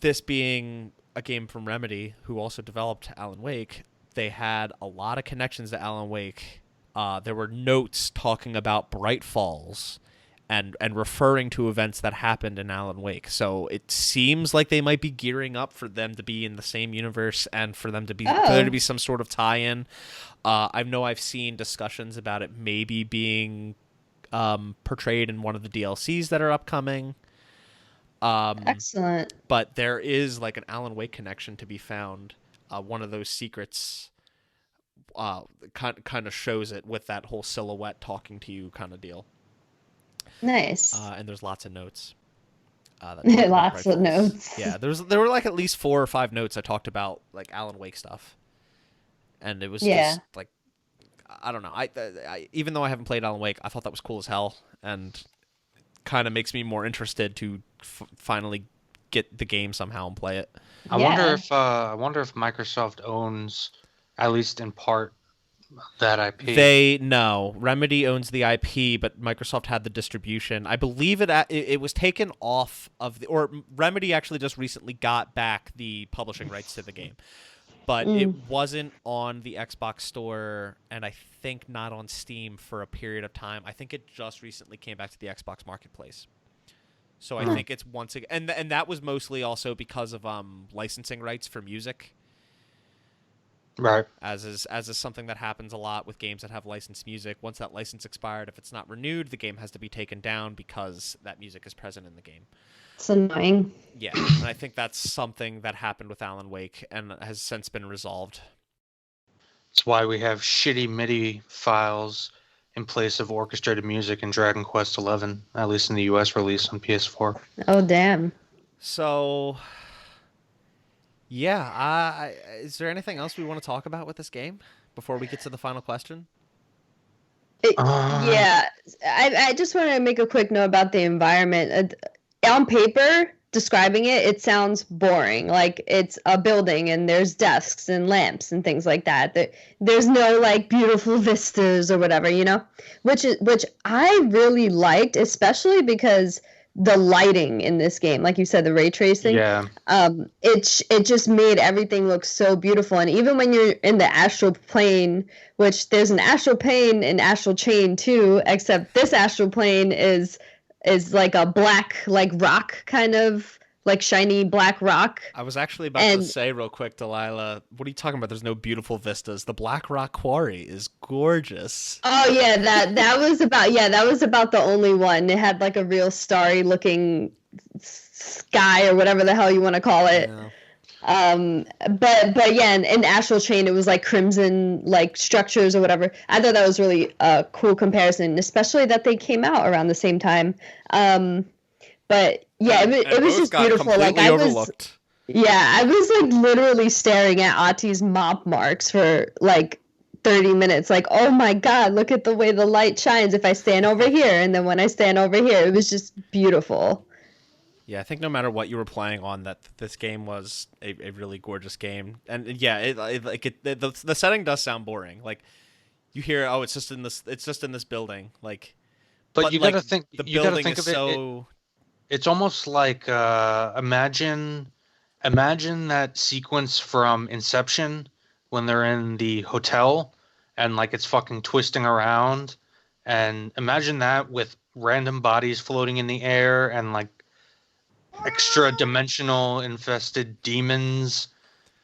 this being a game from Remedy, who also developed Alan Wake, they had a lot of connections to Alan Wake. There were notes talking about Bright Falls and referring to events that happened in Alan Wake. So it seems like they might be gearing up for them to be in the same universe and for them to be for there to be some sort of tie-in. I know I've seen discussions about it maybe being portrayed in one of the DLCs that are upcoming. Excellent. But there is like an Alan Wake connection to be found. One of those secrets kind of shows it with that whole silhouette talking to you kind of deal. Nice. And there's lots of notes. Lots of notes. Yeah, there were like at least 4 or 5 notes that talked about like Alan Wake stuff, and it was just like, I don't know. I even though I haven't played Alan Wake, I thought that was cool as hell, and kind of makes me more interested to finally get the game somehow and play it. I wonder if Microsoft owns, at least in part, that IP. Remedy owns the IP, but Microsoft had the distribution. I believe it was taken off of or Remedy actually just recently got back the publishing rights to the game. But it wasn't on the Xbox store, and I think not on Steam for a period of time. I think it just recently came back to the Xbox Marketplace. So I think it's once again, and that was mostly also because of licensing rights for music. Right. As is something that happens a lot with games that have licensed music. Once that license expired, if it's not renewed, the game has to be taken down because that music is present in the game. It's annoying. Yeah, and I think that's something that happened with Alan Wake and has since been resolved. That's why we have shitty MIDI files in place of orchestrated music in Dragon Quest XI, at least in the US release on PS4. Oh, damn. So, yeah, is there anything else we want to talk about with this game before we get to the final question? Yeah, I just want to make a quick note about the environment. On paper, describing it, it sounds boring. Like it's a building and there's desks and lamps and things like that. There's no like beautiful vistas or whatever, which I really liked, especially because the lighting in this game, like you said, the ray tracing, it just made everything look so beautiful. And even when you're in the astral plane, which there's an astral plane and astral chain too, except this astral plane is like a black, like rock kind of, like shiny black rock. I was actually about to say real quick, Delaila, what are you talking about? There's no beautiful vistas. The Black Rock Quarry is gorgeous. Oh yeah, that was about the only one. It had like a real starry looking sky or whatever the hell you want to call it. Yeah. But yeah, in Astral Chain, it was like crimson, like structures or whatever. I thought that was really a cool comparison, especially that they came out around the same time. But yeah, it was just beautiful. Like I was like literally staring at Ati's mop marks for like 30 minutes. Like, oh my God, look at the way the light shines if I stand over here. And then when I stand over here, it was just beautiful. Yeah, I think no matter what you were playing on, that this game was a really gorgeous game, and yeah, the setting does sound boring. Like you hear, oh, it's just in this building, like. But you gotta think. The you gotta building think is of so. It's almost like imagine that sequence from Inception when they're in the hotel and like it's fucking twisting around, and imagine that with random bodies floating in the air and like extra dimensional infested demons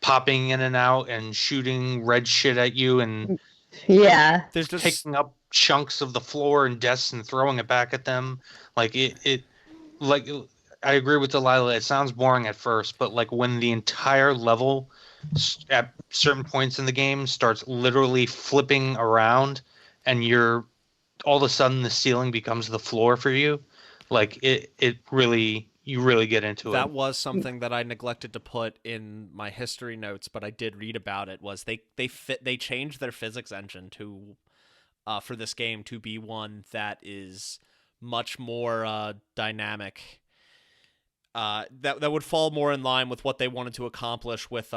popping in and out and shooting red shit at you and there's just picking up chunks of the floor and desks and throwing it back at them. Like it like I agree with Delaila, it sounds boring at first, but like when the entire level at certain points in the game starts literally flipping around and you're all of a sudden the ceiling becomes the floor for you, like it really, you really get into it. That was something that I neglected to put in my history notes, but I did read about it. Was they changed their physics engine to for this game to be one that is much more dynamic. That would fall more in line with what they wanted to accomplish with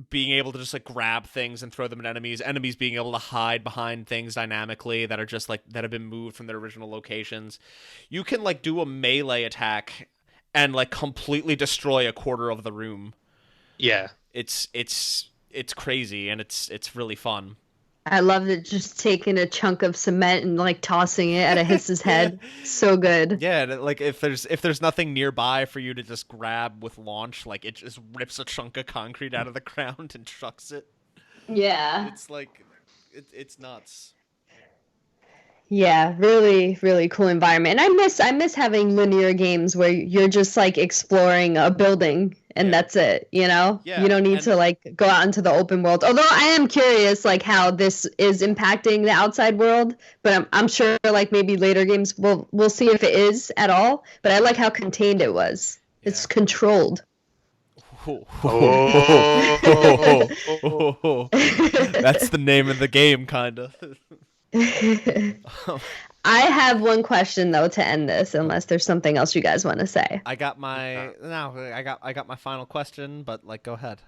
being able to just like grab things and throw them at enemies being able to hide behind things dynamically that are just like that have been moved from their original locations. You can like do a melee attack and like completely destroy a quarter of the room. Yeah. It's crazy and it's really fun. I loved it, just taking a chunk of cement and like tossing it at a hiss's head. So good. Yeah, like if there's nothing nearby for you to just grab with launch, like it just rips a chunk of concrete out of the ground and chucks it. Yeah. It's like it's nuts. Yeah, really, really cool environment. And I miss having linear games where you're just like exploring a building and that's it, you know? Yeah, you don't need to like go out into the open world. Although I am curious like how this is impacting the outside world, but I'm sure like maybe later games we'll see if it is at all. But I like how contained it was. Yeah. It's controlled. That's the name of the game, kind of. I have one question though to end this, unless there's something else you guys want to say. I got my I got my final question, but like, go ahead.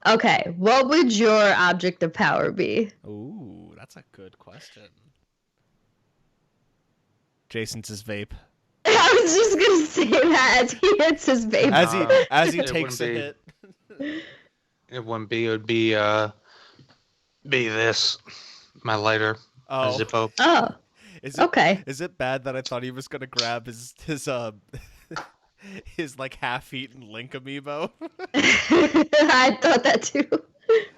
Okay, what would your object of power be? Ooh, that's a good question. Jason's his vape. I was just gonna say that as he hits his vape. As he It takes a wouldn't hit. It wouldn't be. It would be this, my lighter, a Oh, Zippo. Oh, is it okay. is it bad that I thought he was gonna grab his his like half-eaten Link amiibo? I thought that too.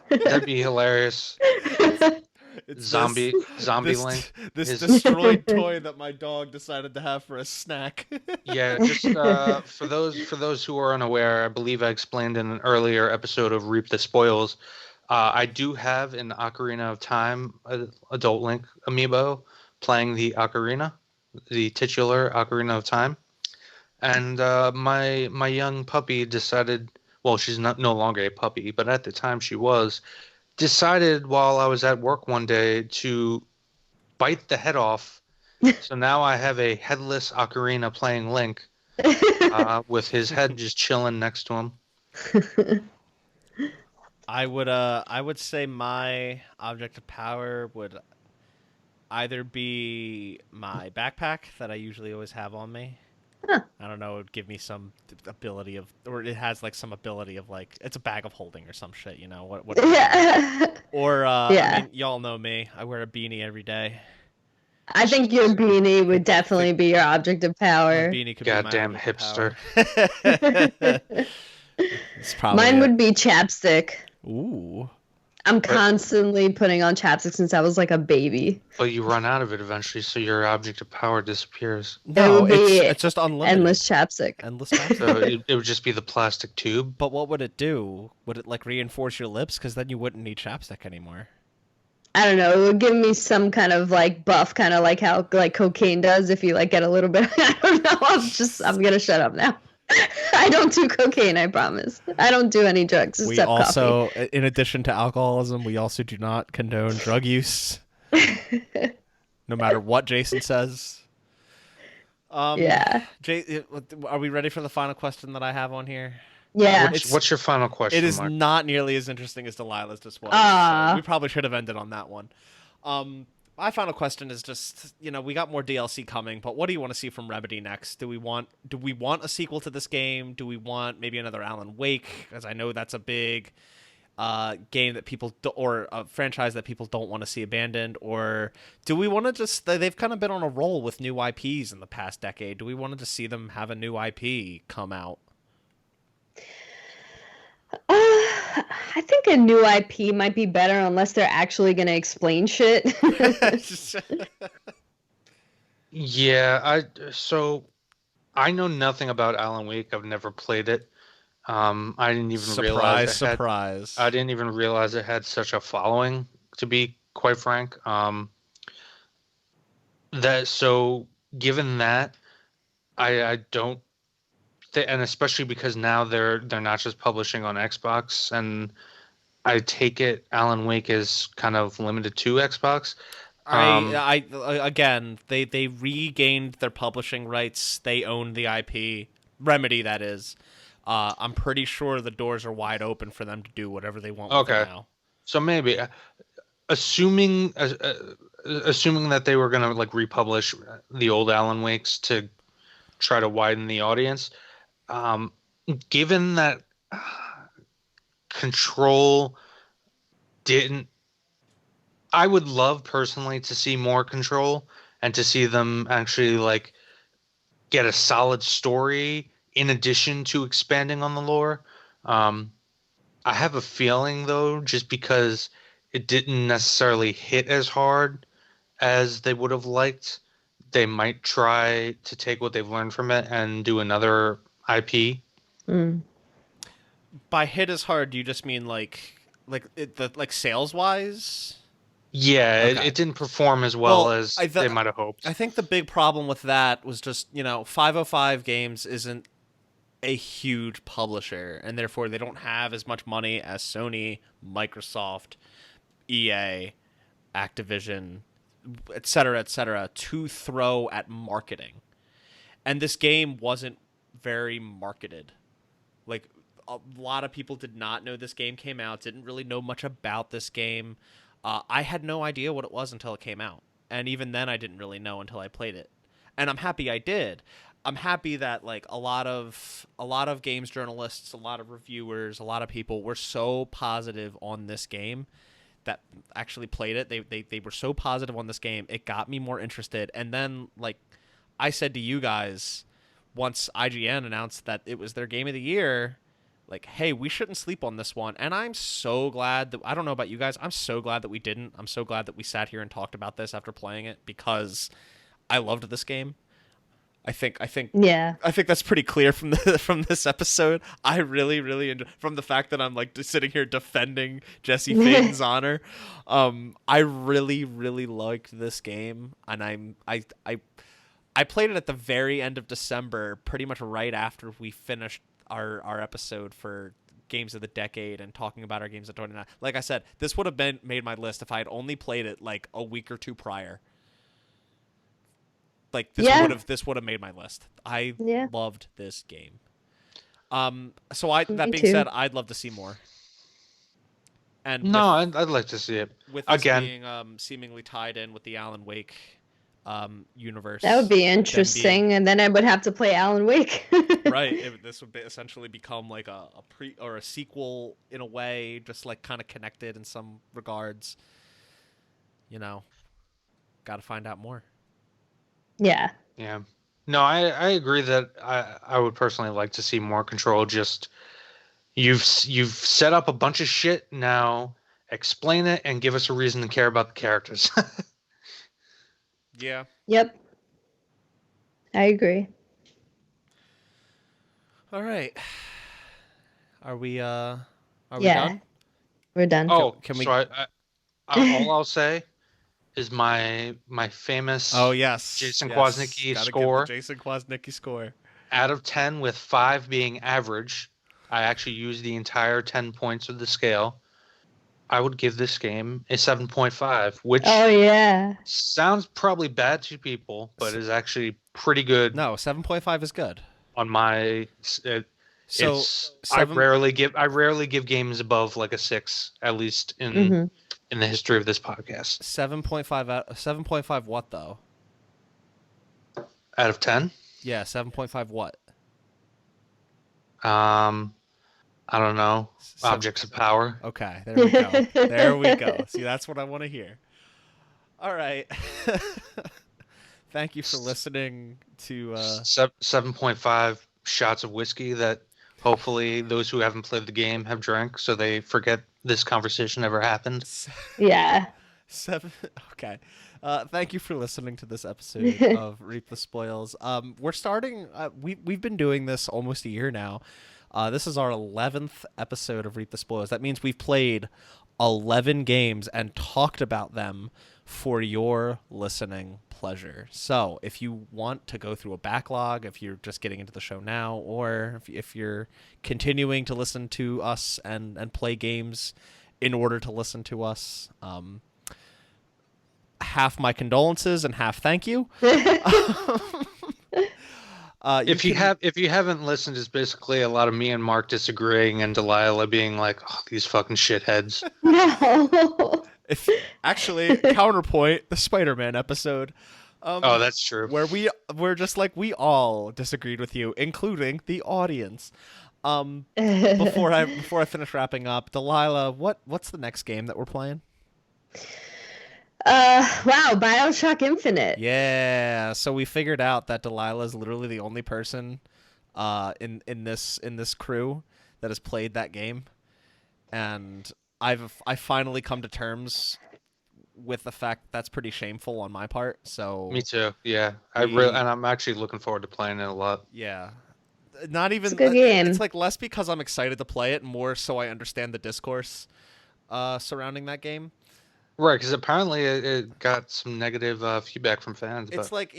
That'd be hilarious. It's Zombie this, Link. This His- destroyed toy that my dog decided to have for a snack. Yeah, just for those who are unaware, I believe I explained in an earlier episode of Reap the Spoils. I do have an Ocarina of Time Adult Link amiibo playing the ocarina, the titular Ocarina of Time, and my young puppy decided. Well, she's no longer a puppy, but at the time she was. Decided while I was at work one day to bite the head off. So now I have a headless ocarina playing Link with his head just chilling next to him. I would say my object of power would either be my backpack that I usually always have on me. Huh. I don't know, it would give me some ability of, or it has like some ability of like, it's a bag of holding or some shit, you know, what Yeah. or Yeah. I mean, y'all know me. I wear a beanie every day. I think your beanie would definitely be your object of My power. beanie could Goddamn be my object hipster. of power. It's probably Mine it. would be chapstick. Ooh. I'm constantly putting on chapstick since I was like a baby. But you run out of it eventually, so your object of power disappears. No, would be it's just unlimited. Endless chapstick. Endless chapstick. So it would just be the plastic tube. But what would it do? Would it like reinforce your lips? Because then you wouldn't need chapstick anymore. I don't know. It would give me some kind of like buff, kind of like how like cocaine does. If you like get a little bit, I don't know. I'm gonna shut up now. I don't do cocaine. I promise. I don't do any drugs We except also, coffee. in addition to alcoholism, we also do not condone drug use. No matter what Jason says. Yeah. Are we ready for the final question that I have on here? Yeah. What's your final question, It is Mark? not nearly as interesting as Delilah's display. Ah. So we probably should have ended on that one. My final question is just, we got more DLC coming, but what do you want to see from Remedy next? Do we want a sequel to this game? Do we want maybe another Alan Wake? Because I know that's a big game that or a franchise that people don't want to see abandoned. Or do we want to just, they've kind of been on a roll with new IPs in the past decade. Do we want to just see them have a new IP come out? I think a new IP might be better unless they're actually going to explain shit. Yeah, so I know nothing about Alan Wake. I've never played it. I didn't even realize Surprise. I didn't even realize it had such a following, to be quite frank. Given that, I don't. And especially because now they're not just publishing on Xbox, and I take it Alan Wake is kind of limited to Xbox. Again, they regained their publishing rights. They own the IP. Remedy, that is. I'm pretty sure the doors are wide open for them to do whatever they want with it now. So maybe, assuming that they were gonna like republish the old Alan Wakes to try to widen the audience. Given that Control didn't, I would love personally to see more Control and to see them actually like get a solid story in addition to expanding on the lore. I have a feeling though, just because it didn't necessarily hit as hard as they would have liked, they might try to take what they've learned from it and do another IP. By hit as hard, do you just mean like sales wise? Yeah, Okay. it didn't perform as well as they might have hoped. I think the big problem with that was just 505 Games isn't a huge publisher, and therefore they don't have as much money as Sony, Microsoft, EA, Activision, et cetera, to throw at marketing. And this game wasn't very marketed. Like, a lot of people did not know this game came out, didn't really know much about this game. I had no idea what it was until it came out. And even then, I didn't really know until I played it. And I'm happy I did. I'm happy that like a lot of games journalists, a lot of reviewers, a lot of people were so positive on this game that actually played it. They were so positive on this game. It got me more interested. And then like I said to you guys, once IGN announced that it was their game of the year, like, hey, we shouldn't sleep on this one. And I'm so glad that, I don't know about you guys, I'm so glad that we didn't. I'm so glad that we sat here and talked about this after playing it, because I loved this game. I think that's pretty clear from this episode. I really enjoy, from the fact that I'm like just sitting here defending Jesse Faden's honor. I really liked this game, and I played it at the very end of December, pretty much right after we finished our episode for Games of the Decade and talking about our games of 29. Like I said, this would have made my list if I had only played it like a week or two prior. Like this would have made my list. I loved this game. So that being said, I'd love to see more. And I'd like to see it with this being seemingly tied in with the Alan Wake universe. That would be interesting, and then I would have to play Alan Wake. Right. This would essentially become like a sequel in a way, just like kind of connected in some regards. You know, got to find out more. Yeah. Yeah. No, I agree that I would personally like to see more Control. Just you've set up a bunch of shit, now explain it and give us a reason to care about the characters. Yeah. Yep. I agree. All right. Are we done? We're done. Oh, can we? So all I'll say is my famous Jason Kwasnicki score. Jason Kwasnicki score. Out of 10, with 5 being average, I actually used the entire 10 points of the scale. I would give this game a 7.5, which sounds probably bad to people, but is actually pretty good. No, 7.5 is good. On my I rarely give games above like a 6, at least in the history of this podcast. 7.5 what though? Out of 10? Yeah, 7.5 what? I don't know. Objects of power. Okay, there we go. There we go. See, that's what I want to hear. All right. Thank you for listening to 7.5 shots of whiskey that hopefully those who haven't played the game have drank, so they forget this conversation ever happened. Yeah. 7. Okay. Thank you for listening to this episode of Reap the Spoils. We're starting. We've been doing this almost a year now. This is our 11th episode of Reap the Spoils. That means we've played 11 games and talked about them for your listening pleasure. So if you want to go through a backlog, if you're just getting into the show now, or if you're continuing to listen to us and play games in order to listen to us, half my condolences and half thank you. If you haven't listened, it's basically a lot of me and Mark disagreeing and Delaila being like, "Oh, these fucking shitheads." No. If actually counterpoint the Spider-Man episode. Oh, that's true. Where we're just like we all disagreed with you, including the audience. Before I finish wrapping up, Delaila, what's the next game that we're playing? Wow, BioShock Infinite. Yeah, so we figured out that Delaila is literally the only person in this crew that has played that game, and I finally come to terms with the fact that's pretty shameful on my part. So me too. Yeah, and I'm actually looking forward to playing it a lot. Yeah, not even it's a good game. It's like less because I'm excited to play it, more so I understand the discourse surrounding that game. Right, because apparently it got some negative feedback from fans. It's But like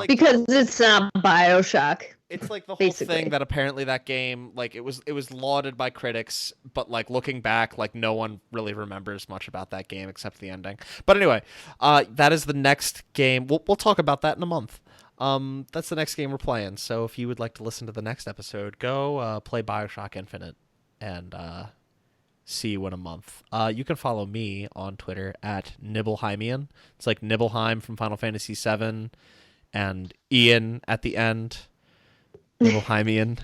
Because it's not BioShock, it's like the whole basically. thing that apparently that game, like, it was lauded by critics, but like looking back, like no one really remembers much about that game except the ending. But anyway, that is the next game. We'll talk about that in a month. That's the next game we're playing. So if you would like to listen to the next episode, go play BioShock Infinite, and see you in a month. You can follow me on Twitter at Nibelheimian. It's like Nibelheim from Final Fantasy VII, and Ian at the end. Nibelheimian.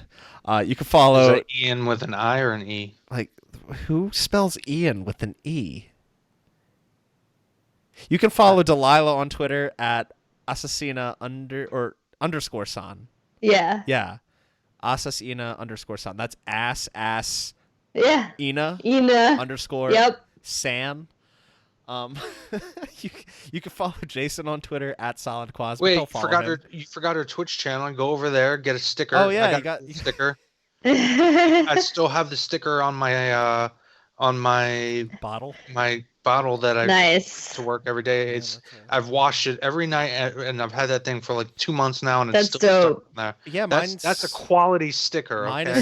You can is follow, that Ian with an I or an E? like, who spells Ian with an E? You can follow Delaila on Twitter at Assassina underscore San. Yeah. Yeah. Assassina underscore San. That's Yeah. Ina Ina. underscore Yep. San. Um, you can follow Jason on Twitter at Solid Quas. Wait, Don't follow him. you forgot her Twitch channel. Go over there, get a sticker. Oh yeah, I you got a sticker. I still have the sticker on my bottle. my bottle that I Nice. to work every day. Yeah, It's that's right. I've washed it every night, and I've had that thing for like 2 months now, and it's That's still dope. stuck there. Yeah, That's a quality sticker. Mine Okay?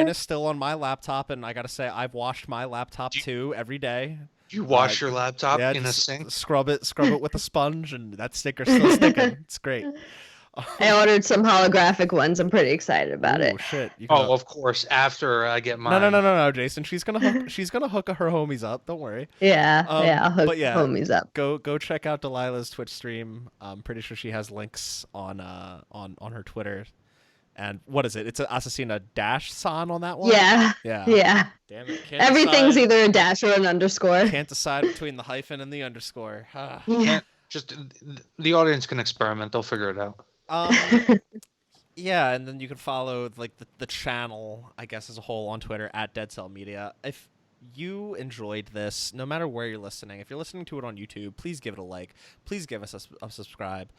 is still on my laptop, and I gotta say I've washed my laptop too every day. You wash your laptop Yeah, in a just sink. scrub it with a sponge, and that sticker's still sticking. It's great. I ordered some holographic ones. I'm pretty excited about it. Oh shit! You can, Oh, of course. After I get mine. no, Jason. She's gonna hook her homies up. Don't worry. Yeah, I'll hook but yeah, homies up. Go check out Delilah's Twitch stream. I'm pretty sure she has links on her Twitter. And what is it? It's an Assassina -san on that one. Yeah. Yeah. Yeah. Damn it. Can't Everything's decide, either a dash or an underscore. Can't decide between the hyphen and the underscore. Ah. Yeah. Just the audience can experiment. They'll figure it out. Yeah, and then you can follow like the channel, I guess, as a whole on Twitter at Dead Cell Media. If you enjoyed this, no matter where you're listening, if you're listening to it on YouTube, please give it a like. Please give us a subscribe.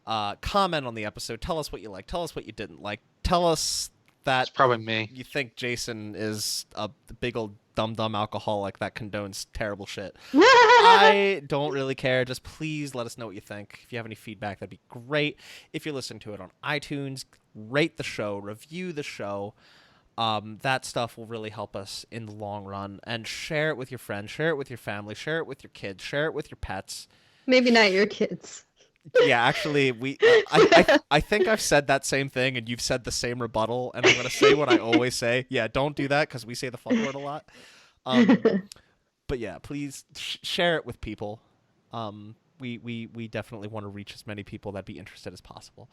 Comment on the episode. Tell us what you like. Tell us what you didn't like. Tell us that It's probably me. you think Jason is a big old dumb alcoholic that condones terrible shit. I don't really care. Just please let us know what you think. If you have any feedback, that'd be great. If you're listening to it on iTunes, rate the show, review the show. That stuff will really help us in the long run. And share it with your friends, share it with your family, share it with your kids, share it with your pets. Maybe not your kids. Yeah, actually, I think I've said that same thing, and you've said the same rebuttal, and I'm gonna say what I always say. Yeah, don't do that because we say the fuck word a lot. But yeah, please share it with people. We definitely want to reach as many people that'd be interested as possible.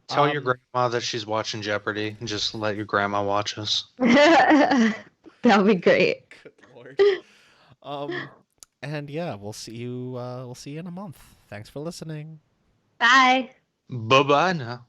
Tell your grandma that she's watching Jeopardy, and just let your grandma watch us. That'll be great. Good lord. And yeah, we'll see you in a month. Thanks for listening. Bye. Bye bye now.